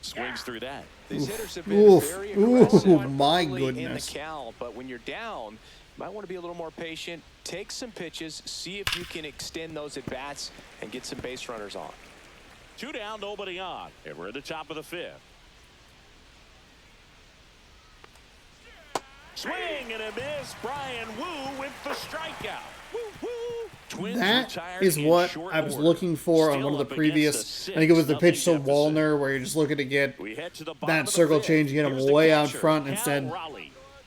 Swings through that. These hitters have been very aggressive. My goodness. In the count, but when you're down, you might want to be a little more patient. Take some pitches, see if you can extend those at bats and get some base runners on. 2 down, nobody on, and we're at the top of the 5th. Swing and a miss. Brian Wu with the strikeout. Woo, woo. Twins that is what I was looking for on one of the previous. I think it was the pitch to Wallner where you're just looking to get that circle change, get him way out front. Instead,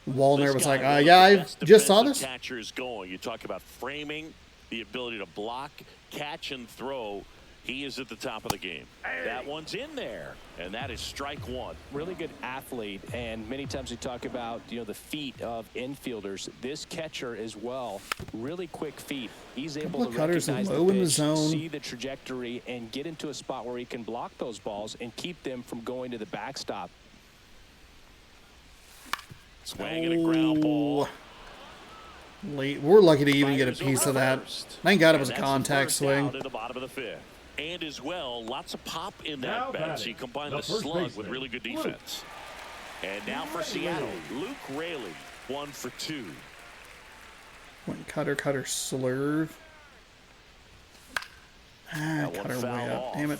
Wallner was like, yeah, I just saw this. Catcher's going. You talk about framing, the ability to block, catch, and throw. He is at the top of the game. That one's in there, and that is strike 1. Really good athlete, and many times we talk about, the feet of infielders. This catcher as well, really quick feet. He's able to recognize the pitch, see the trajectory, and get into a spot where he can block those balls and keep them from going to the backstop. Swing and a ground ball. Late. We're lucky to even get a piece of that. Thank God it was a contact swing. At the bottom of the 5th. And as well, lots of pop in that bat. So you combine the slug with really good defense. And now for Seattle, Luke Raley, 1 for 2. Went cutter, slurve. Cutter way up. Damn it.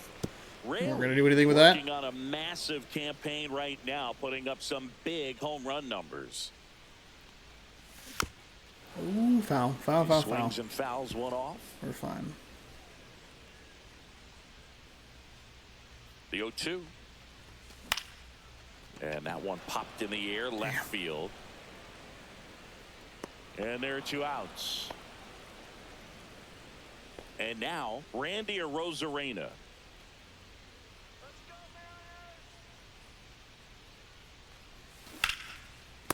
We're going to do anything with that? Working on a massive campaign right now, putting up some big home run numbers. Ooh, foul. Swings and fouls one off. We're fine. The 0-2. And that one popped in the air, left field. And there are 2 outs. And now, Randy Arozarena.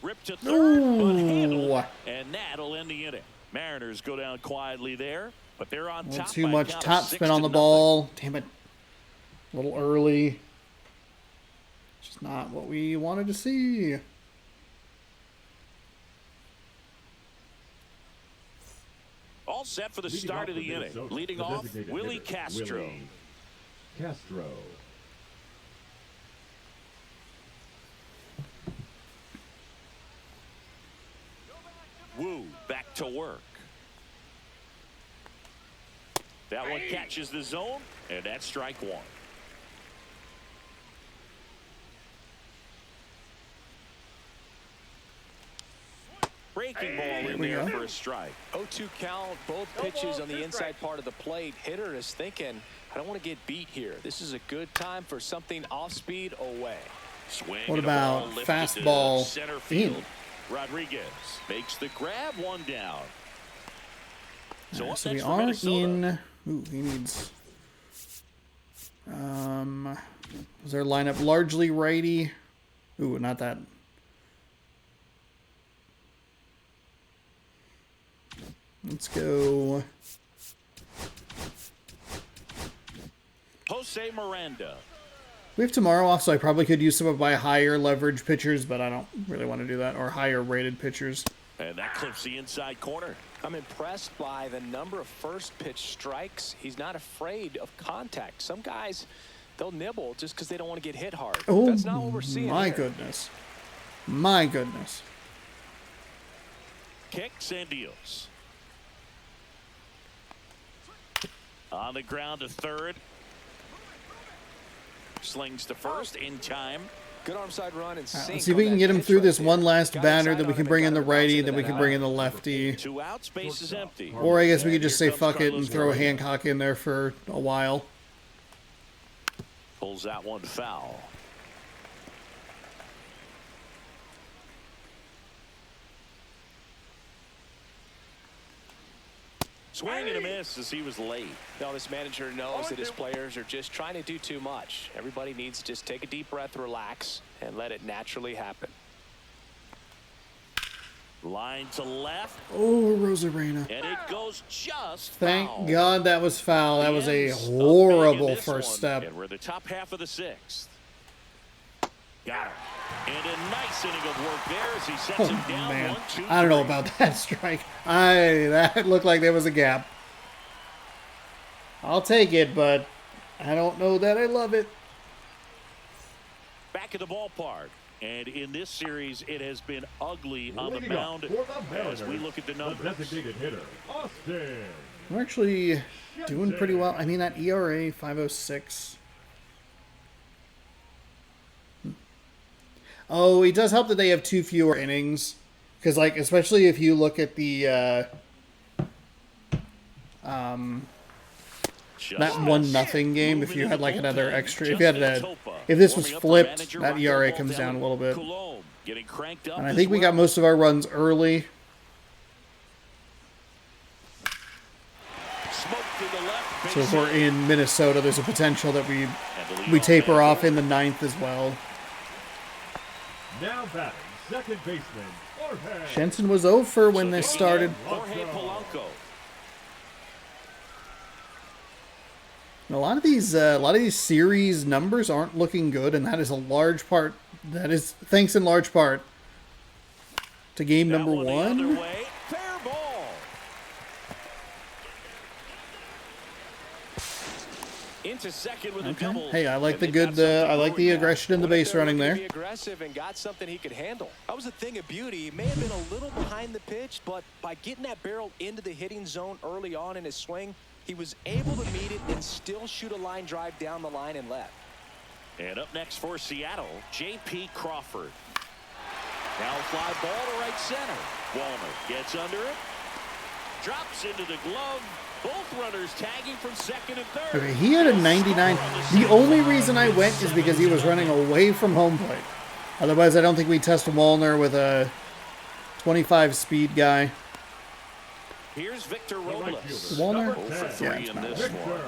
Ripped to third, but handled. And that'll end the inning. Mariners go down quietly there, but they're on top. Too much top spin on the ball. Damn it. A little early. Just not what we wanted to see. All set for the start of the inning. Leading off, Willie Castro. Castro. Wu back to work. That one catches the zone, and that's strike 1. Breaking ball in there for a strike. 0-2 count, both pitches on the inside part of the plate. Hitter is thinking, I don't want to get beat here. This is a good time for something off speed away. Swing. What about fastball center field? Rodriguez makes the grab, 1 down. So we are in. Ooh, he needs. Is their lineup largely righty? Ooh, not that. Let's go. Jose Miranda. We have tomorrow off, so I probably could use some of my higher leverage pitchers, but I don't really want to do that, or higher rated pitchers. And that clips the inside corner. I'm impressed by the number of first pitch strikes. He's not afraid of contact. Some guys, they'll nibble just because they don't want to get hit hard. Oh, that's not what we're seeing my here. goodness. My goodness. Kicks and deals. On the ground to third. Slings to first in time. Good arm side run and sink. Let's see if we can get him through this one last batter, then we can bring in the righty, then we can bring in the lefty. 2 outs, base is empty. Or I guess we could just say fuck it and throw Hancock in there for a while. Pulls that one foul. Swing and a miss as he was late. No, this manager knows that his players are just trying to do too much. Everybody needs to just take a deep breath, relax, and let it naturally happen. Line to left. Oh, Rosarena. And it goes just Thank foul. God that was foul. That was a Ends up horrible being this first one. step. And we're in the top half of the 6th. Got him. And a nice inning of work there as he sets him down. Man, 1, 2, I don't know 3. about that strike. That looked like there was a gap. I'll take it, but I don't know that I love it. Back at the ballpark. And in this series, it has been ugly on the Leading up mound for the Mariners, as we look at the numbers. The designated hitter, Austin. We're actually doing pretty well. I mean, that ERA 5.06. Oh, it does help that they have 2 fewer innings, because like especially if you look at the that 1-0 game, if you had like another extra, if you had if this was flipped, that ERA comes down a little bit. And I think we got most of our runs early. So if we're in Minnesota, there's a potential that we taper off in the 9th as well. Now batting, second baseman, Jorge. Shenson was over when this started. Jorge Polanco. A lot of these series numbers aren't looking good, and that is a large part. That is thanks in large part to game number 1. Fair ball. Into second with a double. Hey, I like the good. I like the aggression in the base running there. Be aggressive and got something he could handle. That was a thing of beauty. He may have been a little behind the pitch, but by getting that barrel into the hitting zone early on in his swing, he was able to meet it and still shoot a line drive down the line and left. And up next for Seattle, J.P. Crawford. Now fly ball to right center. Walner gets under it. Drops into the glove. Both runners tagging from second and third. Okay, he had a 99. The only reason I went is because he was running away from home plate. Otherwise, I don't think we test Wallner with a 25 speed guy. Here's Victor Robles. Wallner? Yeah, in this one.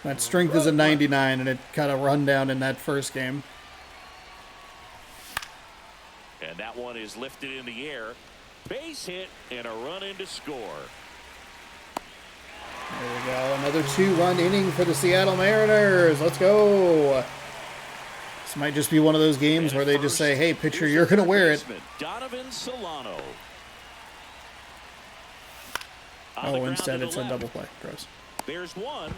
That strength is a 99, and it kind of run down in that first game. And that one is lifted in the air. Base hit and a run in to score. There we go. Another 2-run inning for the Seattle Mariners. Let's go. This might just be one of those games where they just say, hey, pitcher, you're going to wear it. Donovan Solano. Oh, instead it's a double play. Gross. There's one.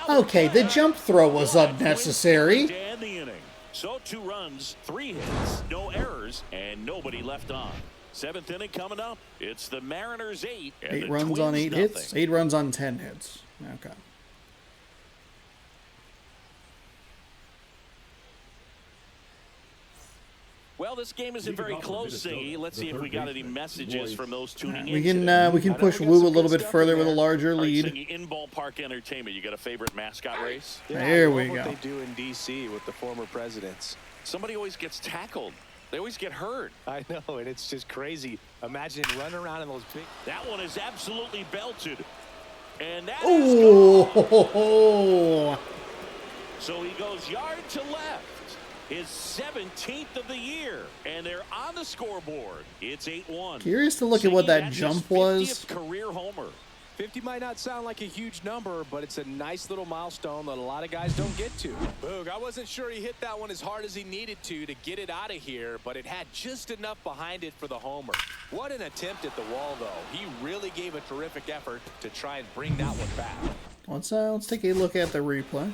Okay, the jump throw was unnecessary. So 2 runs, 3 hits, no errors, and nobody left on. 7th inning coming up. It's the Mariners 8. 8 runs on 8 hits? 8 runs on 10 hits. Okay. Well, this game isn't very close, Siggy. Let's see if we got any messages from those tuning in. We can push Woo a little bit further with a larger lead. In ballpark entertainment, you got a favorite mascot race? Yeah, there we go. What they do in D.C. with the former presidents. Somebody always gets tackled. They always get hurt. I know, and it's just crazy. Imagine running around in those big. That one is absolutely belted. And that is So he goes yard to left. His 17th of the year, and they're on the scoreboard. It's 8-1. Curious to look at what that jump was. Career homer. 50 might not sound like a huge number, but it's a nice little milestone that a lot of guys don't get to. Boog, I wasn't sure he hit that one as hard as he needed to get it out of here, but it had just enough behind it for the homer. What an attempt at the wall, though. He really gave a terrific effort to try and bring that one back. Let's take a look at the replay.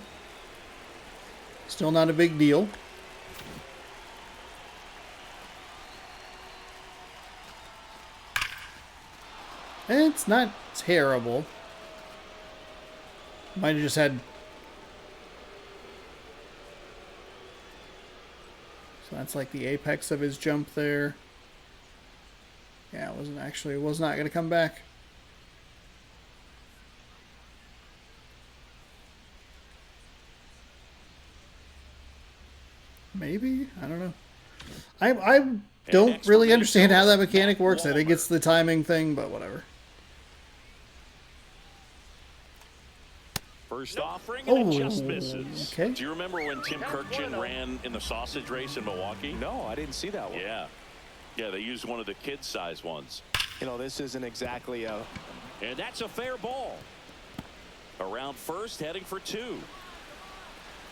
Still not a big deal. It's not terrible. Might have just had... So that's like the apex of his jump there. Yeah, it was not going to come back. Maybe? I don't know. I don't really understand how that mechanic works. I think it's the timing thing, but whatever. First offering and it just misses. Okay. Do you remember when Tim Kirkjian ran in the sausage race in Milwaukee? No, I didn't see that one. Yeah. Yeah, they used one of the kid-size ones. You know, this isn't exactly a... And that's a fair ball. Around first, heading for 2.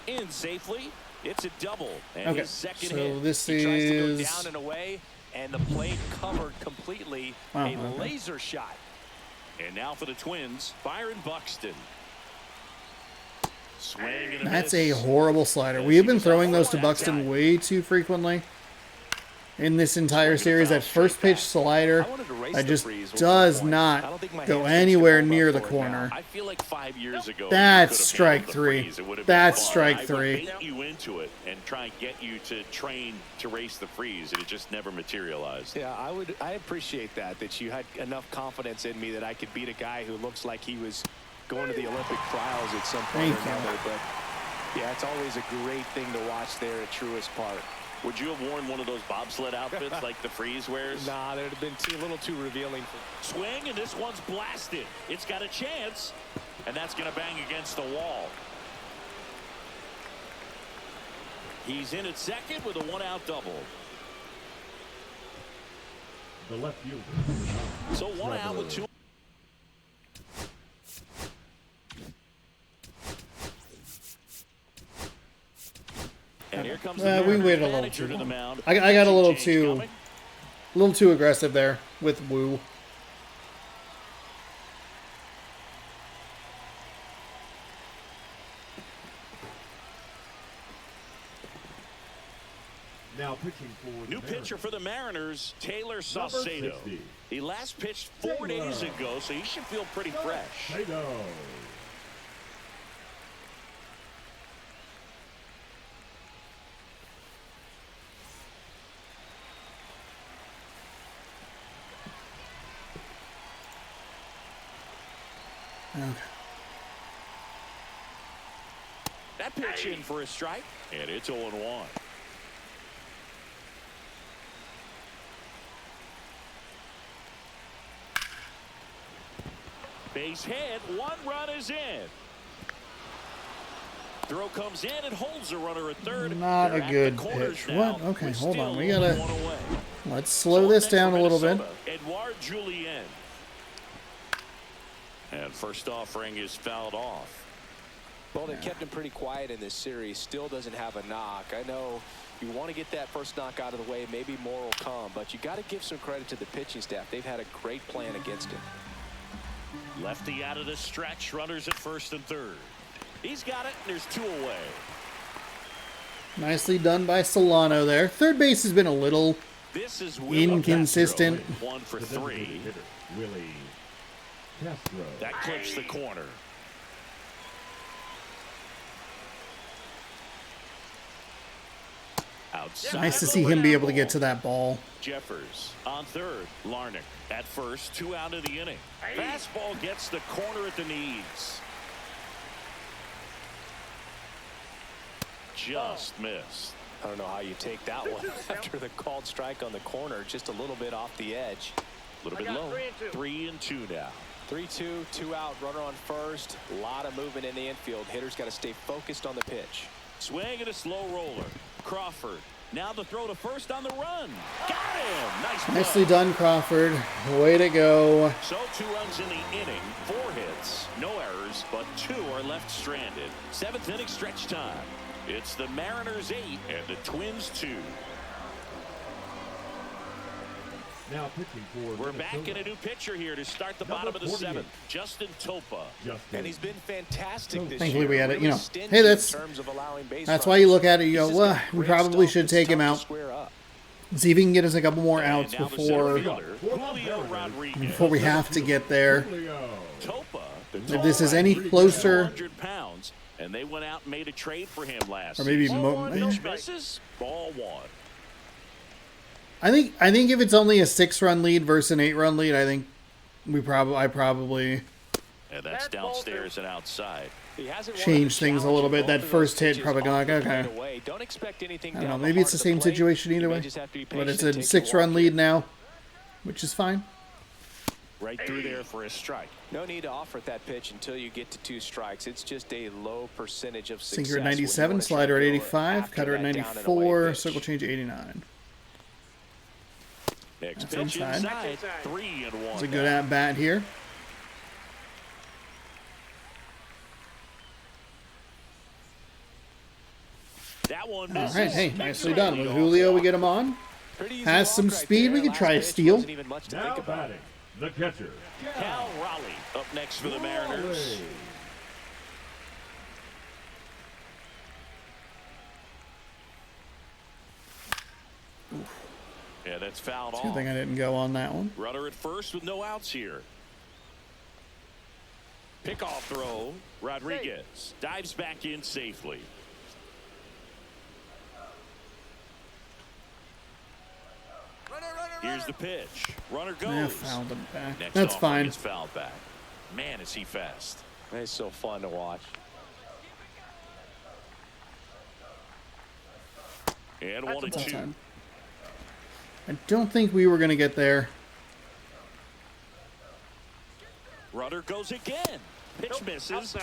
In safely. It's a double. And okay, his second so hit. this he is... tries to go down and away, and the plate covered completely. Wow, a laser shot. And now for the Twins, Byron Buxton. Swing and That's miss. a horrible slider. We have been throwing those to Buxton way too frequently in this entire series. That first pitch slider that just does not go anywhere near the corner. I feel like 5 years ago. That's strike 3. That's strike 3. I would bait you into it and try and get you to train to race the freeze, and it just never materialized. Yeah, I appreciate that you had enough confidence in me that I could beat a guy who looks like he was going to the Olympic trials at some point or another. But yeah, it's always a great thing to watch there at Truist Park. Would you have worn one of those bobsled outfits like the freeze wears? Nah, that would have been a little too revealing. Swing, and this one's blasted. It's got a chance, and that's going to bang against the wall. He's in at second with a 1-out double. The left fielder. So 1 out with 2. And here comes the we waited a little manager too to the long. mound. I got a little too aggressive there with Woo. Now pitching for New pitcher for the Mariners, Taylor Saucedo. 60. He last pitched 4 days ago, so he should feel pretty fresh. Saucedo. Okay. That pitch in for a strike, and it's 0-1. Base hit, 1 run is in. Throw comes in and holds the runner at third. Not a They're at good the corners pitch. now, What? Okay, with hold on. still We gotta. 1 away. Let's slow So this next down for a little bit. Minnesota, Edouard Julien. And first offering is fouled off. Well, they kept him pretty quiet in this series. Still doesn't have a knock. I know you want to get that first knock out of the way. Maybe more will come, but you got to give some credit to the pitching staff. They've had a great plan against him. Lefty out of the stretch. Runners at first and third. He's got it, and there's 2 away. Nicely done by Solano there. Third base has been a little This is inconsistent. 1 for The 3. designated hitter, Willie Castro. That clips the corner. Outside. Nice to see him be able to get to that ball. Jeffers on third. Larnick at first. 2 out of the inning. Fastball gets the corner at the knees. Just missed. I don't know how you take that one after the called strike on the corner. Just a little bit off the edge. A little bit low. 3-2 now. 3-2, 2 out, runner on first. A lot of movement in the infield. Hitter's got to stay focused on the pitch. Swing and a slow roller. Crawford. Now the throw to first on the run. Got him. Nice play. Nicely done, Crawford. Way to go. So 2 runs in the inning. 4 hits. No errors, but 2 are left stranded. 7th inning stretch time. It's the Mariners 8 and the Twins 2. Now pitching for We're back Minnesota. in a new pitcher here to start the Number bottom of the 48. 7th. Justin Topa. And he's been fantastic this Thankfully year. we had it, Really you know. stingy Hey, that's in terms of allowing base why runners. you look at it, you He's go, just well, got we great probably stuff should that's take him tough to out. square up. See if he can get us a couple more And outs now the center before fielder, Julio Rodriguez. we have to get there. Julio. Topa, the If this is any closer, 200 pounds, and they went out and made a trade for him last or maybe season. mo- Pitch misses, ball 1. I think if it's only a 6-run lead versus an 8-run lead, I think I probably And that's downstairs and outside. He hasn't won change a things a little challenge bit. in That both of first those hit pitches probably going off like, the okay. plate away. Don't expect anything I don't know. down the Maybe it's the heart of same plate. situation either You may way. just have to be But it's patient, a take your 6-run walk lead here. now, which is fine. Right through there for a strike. No need to offer at that pitch until you get to 2 strikes. It's just a low percentage of success. Sinker at when you 97, wanna try slider at to go 85, after cutter at that down and away 94, pitch. circle change at 89. Next That's pitch inside. 3-1. It's a good at bat here. That one All misses. right, hey, nicely done. With Julio, we get him on. Pretty easy Has walk some right speed. there. We could Last try a pitch steal. wasn't even much to Now think about. batting, the catcher. Cal Raleigh up next for the Mariners. Raleigh. Yeah, that's fouled Good off. thing I didn't go on that one. Runner at first with no outs here. Pickoff throw. Rodriguez dives back in safely. Here's the pitch. Runner goes. Yeah, fouled him back. Next That's offering fine. is fouled back. Man, is he fast. It's so fun to watch. And 1-2. Time. I don't think we were going to get there. Runner goes again. Pitch misses.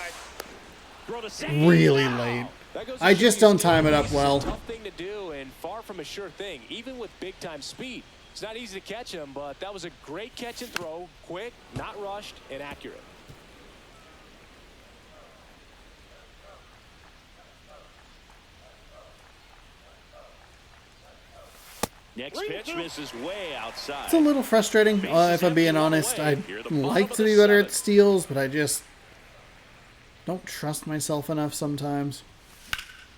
Throw to second. Really Foul. late. That goes to I show just you don't speed time it is up well. a tough thing to do and far from a sure thing, even with big time speed. It's not easy to catch him, but that was a great catch and throw, quick, not rushed, and accurate. Next pitch misses way outside. It's a little frustrating, if I'm being honest. I'd like to be better at steals, but I just don't trust myself enough sometimes.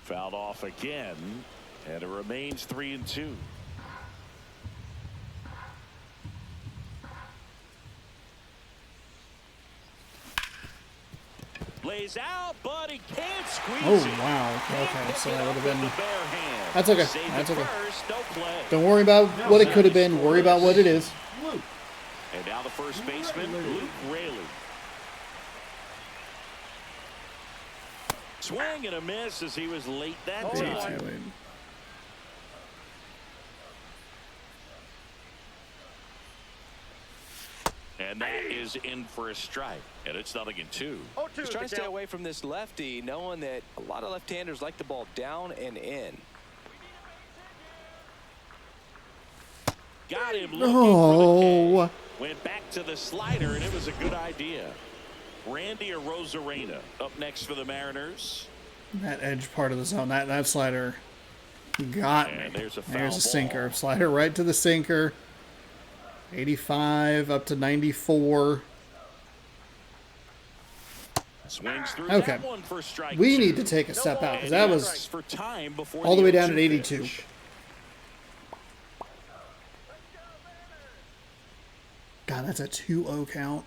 Fouled off again, and it remains 3-2. Lays out, but he can't squeeze Oh, it. wow. Okay, so that would have been... The bare hand. That's okay. Saved That's it okay. first, no play. Don't worry about what it could have been. Worry about what it is. Luke. And now the first baseman, Luke Raley. Swing and a miss as he was late that Way time. too late. And that is in for a strike. And it's 0-2. He's trying to stay away from this lefty, knowing that a lot of left-handers like the ball down and in. Got him looking for the Oh. K. Went back to the slider, and it was a good idea. Randy Arozarena up next for the Mariners. That edge part of the zone, that slider got me. And there's a foul There's a sinker. ball. Slider right to the sinker. 85 up to 94. Swings through Okay. that one for strike We 2. need to take a step out because that And he was asks for time before all the way down at 0-2 82. pitch. God, that's a 2-0 count.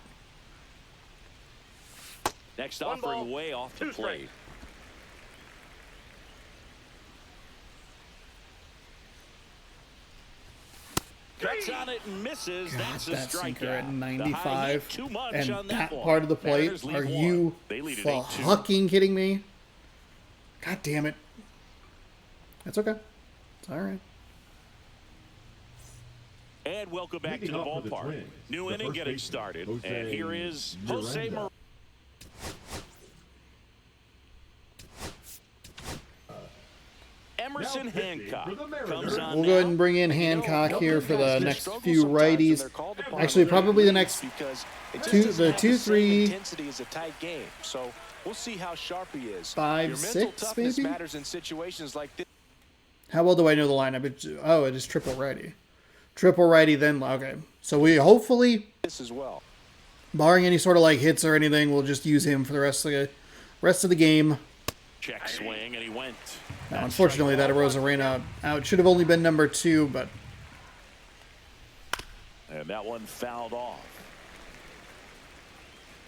Next offering way off the plate. Cuts on it and misses. God, That's a that sinker at strikeout. 95 Too much and on that one. part of the plate. Mariners lead Are one. you They lead at 8-2. fucking kidding me? God damn it. That's okay. It's all right. And welcome back to Leading the off for the ballpark. Twins, New the inning first getting baseman, started. Jose And here is Jose Miranda. Miranda. Emerson Now pitching Hancock for the Mariners. comes on We'll go ahead now. and bring in Hancock here for the Guys next struggle few sometimes when righties. they're called upon Actually, to probably the relief next because it just two- doesn't the have two, the same three- intensity as a tight game. So we'll see how sharp he is. 5, Your mental 6 toughness maybe? matters in situations like this. How well do I know the lineup? It is triple righty. Triple righty, then okay. So we hopefully, As well. barring any sort of like hits or anything, we'll just use him for the rest of the game. Check swing, and he went. Now, unfortunately, that Arozarena out should have only been number 2, but And that one fouled off.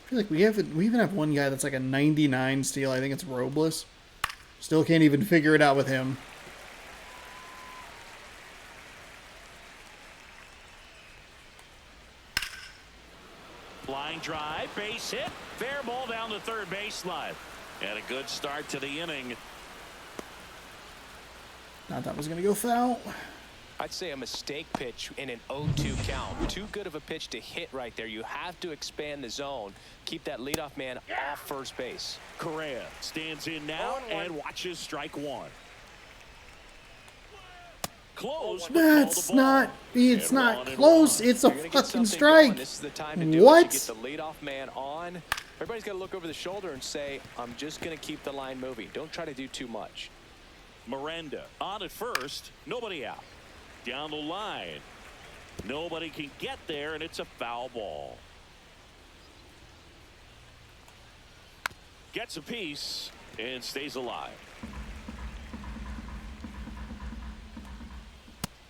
I feel like we even have one guy that's like a 99 steal. I think it's Robles. Still can't even figure it out with him. Line drive, base hit, fair ball down the third baseline. And a good start to the inning. Thought that was gonna go foul. I'd say a mistake pitch in an 0-2 count. Too good of a pitch to hit right there. You have to expand the zone. Keep that leadoff man off first base. Correa stands in now and watches strike one. Close. but That's called the ball. not. It's And not 1-1. close. It's a You're gonna get fucking something going. strike. This is the time to do What? it. You get the leadoff man on. Everybody's got to look over the shoulder and say, I'm just going to keep the line moving. Don't try to do too much. Miranda on at first. Nobody out. Down the line. Nobody can get there, and it's a foul ball. Gets a piece and stays alive.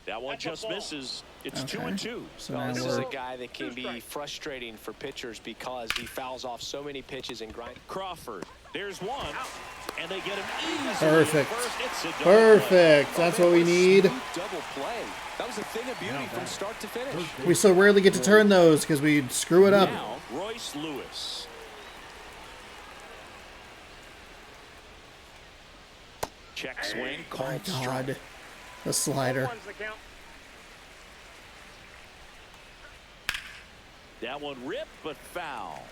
That one just misses. It's Okay. 2-2. So Well, now this is a we're guy that can be frustrating for pitchers because he fouls off so many pitches and grind. Crawford. There's one. And they get him easily. Perfect. First, it's a double perfect. play. That's what we need. Double play. That was a thing of beauty from start to finish. We so rarely get to turn those because we screw it up. Now, Royce Lewis. Check swing, My called strike. God, the slider. That one ripped, but foul.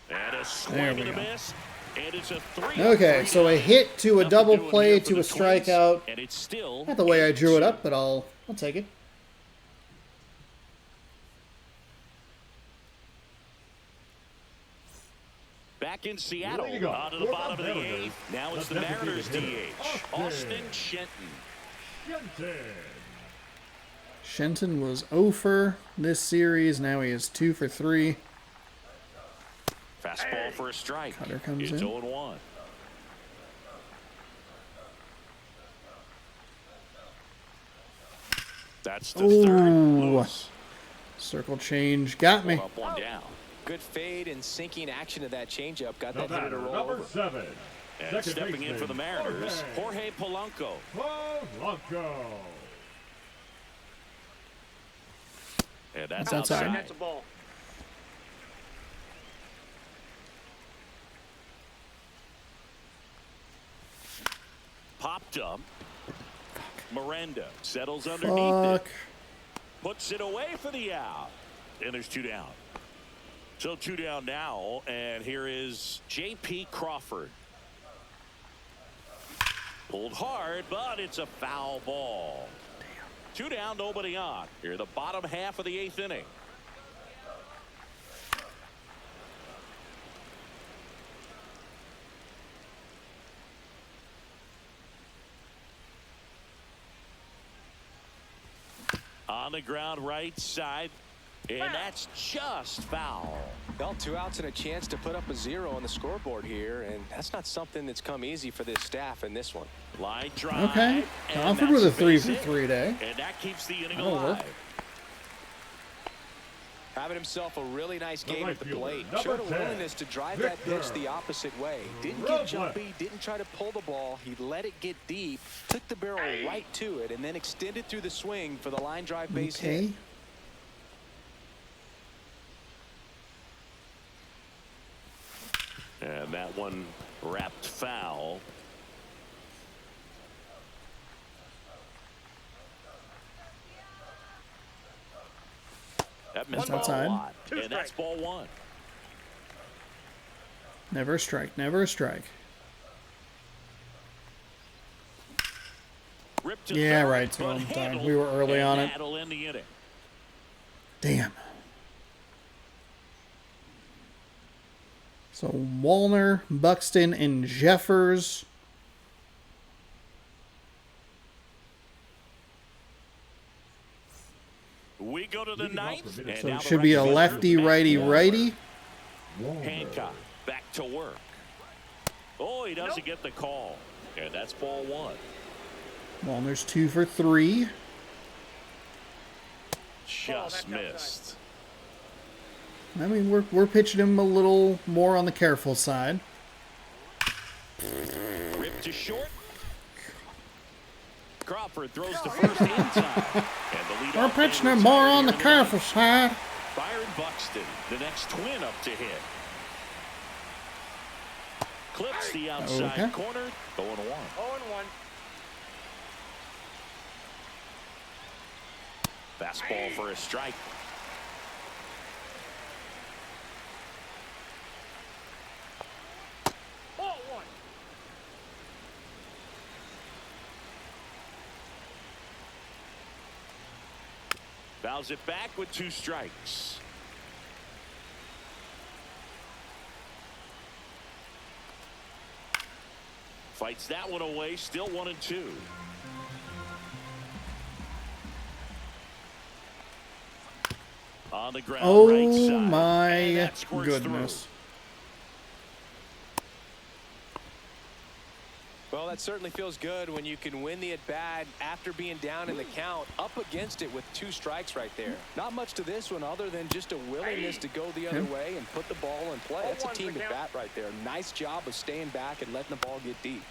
And a swing There we and a go. miss. And it's a 3. Okay, so a hit to a Nothing double doing play here for to a the Twins, strikeout. And it's still Not the way I drew it 8-2. up, but I'll take it. Back in Seattle, Leading off out of the for bottom the of the Mariners, 8th. Now it's the the Mariners designated hitter, DH, Austin Austin Shenton. Shenton. Shenton was 0 for this series. Now he is 2 for 3. Fastball for a strike. Cutter comes It's in. 0-1. That's the third. Ooh. Lewis. Circle change. Got me. Up, one down. Good fade and sinking action of that changeup. Got The that hitter batter, to roll number over. 7. And Second stepping in for the baseman, Mariners, Jorge Polanco. Polanco. And that's outside. That's a ball. Popped up. Miranda settles underneath Fuck. it. Puts it away for the out. And there's 2 down. So 2 down now. And here is J.P. Crawford. Pulled hard, but it's a foul ball. 2 down, nobody on. Here, the bottom half of the 8th inning. On the ground right side, and that's just foul. Well, 2 outs and a chance to put up a 0 on the scoreboard here, and that's not something that's come easy for this staff in this one. Line drive. Okay. Crawford with a 3 for 3 day. And that keeps the inning That'll alive. work. Having himself a really nice game right at the fielder, plate. number Showed a 10, willingness to drive that Victor. pitch the opposite way. Didn't get Robles. jumpy, didn't try to pull the ball. He let it get deep, took the barrel right to it, and then extended through the swing for the line drive base hit. Okay. And that one wrapped foul. That missed outside. a lot. Two And that's strikes. ball 1. Never a strike. Never a strike. Ripped to Yeah, third, right. but So darn, handled, we were early and on it. that'll end the inning. Damn. So Wallner, Buxton, and Jeffers. We go to the Leading off 9th. for And Minnesota. So now it the should be a right fielder, lefty, Matt righty, righty. Walner. Hancock back to work. Oh, he doesn't get the call. And that's ball 1. Wallner's 2 for 3. Just that's missed. I mean, we're pitching him a little more on the careful side. Ripped to short. Crawford throws to first in time. And the lead We're off pitching man him more retired on the here careful tonight. side. Byron Buxton, the next twin up to hit. Clips the outside Okay. corner. 0-1. 0-1. Fastball for a strike. Ball 1. Fouls it back with 2 strikes. Fights that one away. Still 1-2. On the ground, right Oh side. And my that squirts goodness. Well, that certainly feels good when you can win the at-bat after being down in the count, up against it with 2 strikes right there. Not much to this one other than just a willingness to go the other way and put the ball in play. That's a team at-bat right there. Nice job of staying back and letting the ball get deep.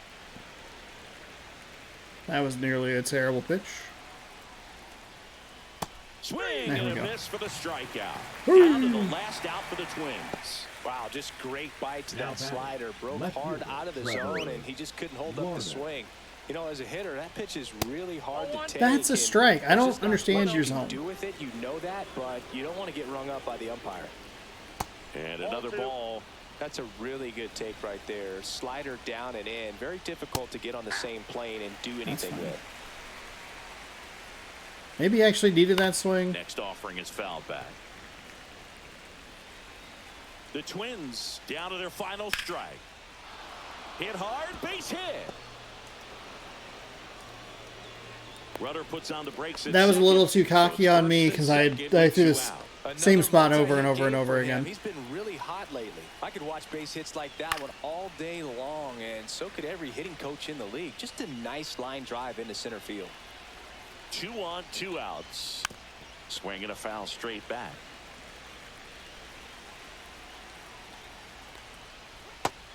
That was nearly a terrible pitch. Swing There and we a go. miss for the strikeout. Down to the last out for the Twins. Wow, just great bite to Now that batting, slider. Broke left hard fielder, out of the Trevor zone, and he just couldn't hold up Warner. the swing. You know, as a hitter, that pitch is really hard to take. That's a and strike. I there's don't just not understand much your you can zone. do with it, you know that, but you don't want to get rung up by the umpire. And another 1-2. ball. That's a really good take right there. Slider down and in. Very difficult to get on the same plane and do anything fine. with. Maybe he actually needed that swing. Next offering is fouled back. The Twins down to their final strike. Hit hard, base hit. Runner puts on the brakes. At That was a second. little too cocky So on me first because and I second threw with 2 this out. same spot Another over and over and game over for him. again. He's been really hot lately. I could watch base hits like that one all day long, and so could every hitting coach in the league. Just a nice line drive into center field. 2 on, 2 outs. Swinging a foul straight back.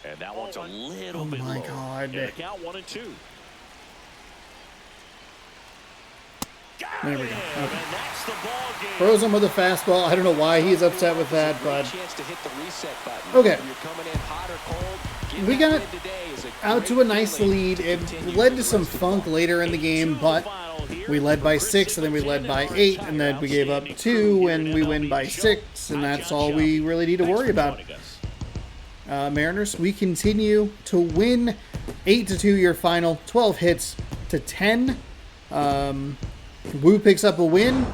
And that one's a little bit my low. God. And the count 1-2. There we go. And Okay. that's the ball game. Throws him with a fastball. I don't know why he's upset with that, but okay. We got out to a nice lead. It led to some funk later in the game, but we led by 6, and then we led by 8, and then we gave up 2, and we win by 6, and that's all we really need to worry about. Mariners, we continue to win 8-2 your final, 12 hits to 10. Wu picks up a win,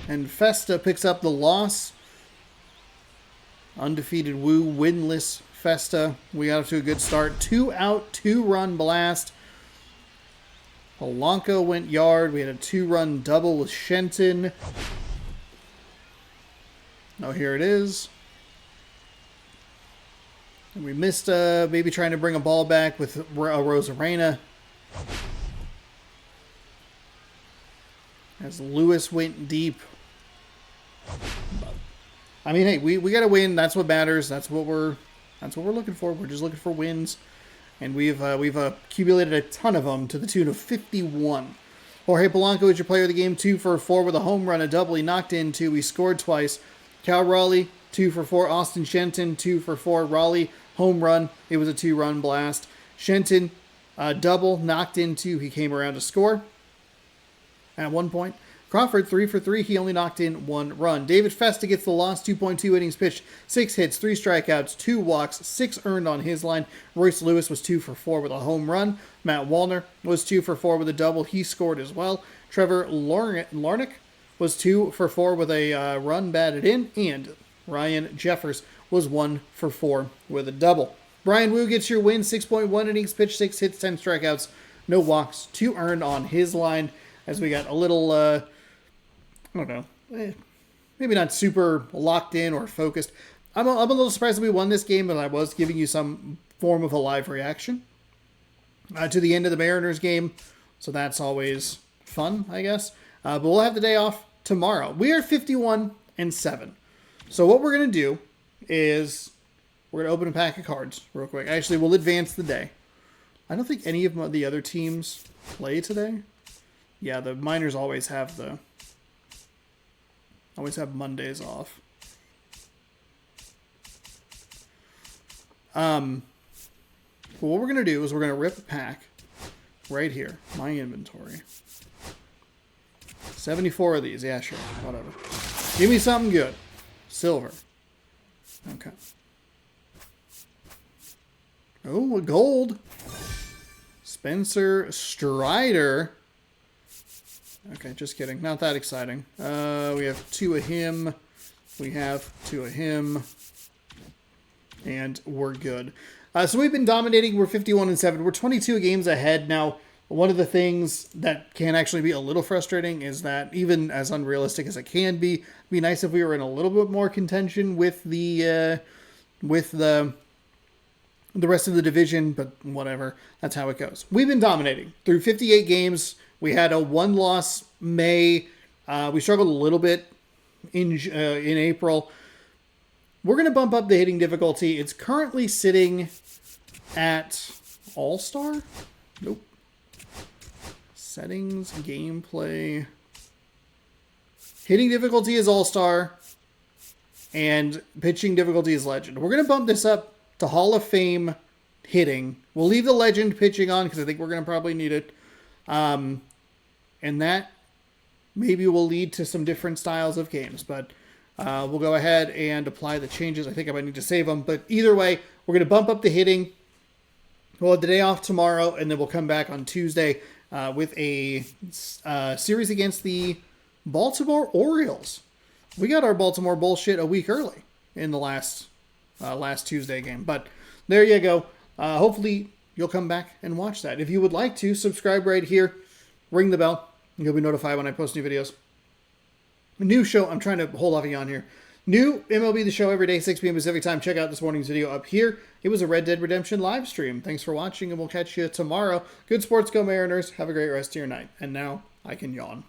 and Festa picks up the loss. Undefeated Wu, winless Festa. We got off to a good start. 2 out, 2-run blast. Polanco went yard. We had a 2-run double with Shenton. Oh, here it is. And we missed maybe trying to bring a ball back with Rosarena. As Lewis went deep. I mean, hey, we got to win. That's what matters. That's what we're looking for. We're just looking for wins, and we've accumulated a ton of them to the tune of 51. Jorge Polanco is your player of the game, 2 for 4 with a home run, a double. He knocked in 2. He scored twice. Cal Raleigh, 2 for 4. Austin Shenton, 2 for 4. Raleigh, home run. It was a 2-run blast. Shenton, double, knocked in 2. He came around to score at one point. Crawford, 3 for 3. He only knocked in 1 run. David Festa gets the loss, 2.2 innings pitched, 6 hits, 3 strikeouts, 2 walks, 6 earned on his line. Royce Lewis was 2 for 4 with a home run. Matt Wallner was 2 for 4 with a double. He scored as well. Trevor Larnick was 2 for 4 with a run batted in. And Ryan Jeffers was 1 for 4 with a double. Brian Wu gets your win, 6.1 innings pitched, 6 hits, 10 strikeouts, no walks, 2 earned on his line. As we got a little... I don't know, maybe not super locked in or focused. I'm a little surprised that we won this game, but I was giving you some form of a live reaction to the end of the Mariners game, so that's always fun, I guess. But we'll have the day off tomorrow. We are 51-7. So what we're going to do is we're going to open a pack of cards real quick. Actually, we'll advance the day. I don't think any of the other teams play today. Yeah, the Miners always have Mondays off. Well, what we're going to do is we're going to rip a pack right here. My inventory. 74 of these. Yeah, sure. Whatever. Give me something good. Silver. Okay. Oh, a gold. Spencer Strider. Okay, just kidding. Not that exciting. We have 2 of him. We have 2 of him. And we're good. So we've been dominating. We're 51-7. We're 22 games ahead. Now, one of the things that can actually be a little frustrating is that even as unrealistic as it can be, it'd be nice if we were in a little bit more contention with the rest of the division, but whatever. That's how it goes. We've been dominating through 58 games. We had a 1-loss May. We struggled a little bit in April. We're going to bump up the hitting difficulty. It's currently sitting at All-Star? Nope. Settings, gameplay. Hitting difficulty is All-Star. And pitching difficulty is Legend. We're going to bump this up to Hall of Fame hitting. We'll leave the Legend pitching on because I think we're going to probably need it. And that maybe will lead to some different styles of games. But we'll go ahead and apply the changes. I think I might need to save them. But either way, we're going to bump up the hitting. We'll have the day off tomorrow, and then we'll come back on Tuesday with a series against the Baltimore Orioles. We got our Baltimore bullshit a week early in the last Tuesday game. But there you go. Hopefully you'll come back and watch that. If you would like to, subscribe right here. Ring the bell. You'll be notified when I post new videos. A new show. I'm trying to hold off on here. New MLB The Show every day, 6 p.m. Pacific time. Check out this morning's video up here. It was a Red Dead Redemption live stream. Thanks for watching, and we'll catch you tomorrow. Good sports, go Mariners. Have a great rest of your night. And now I can yawn.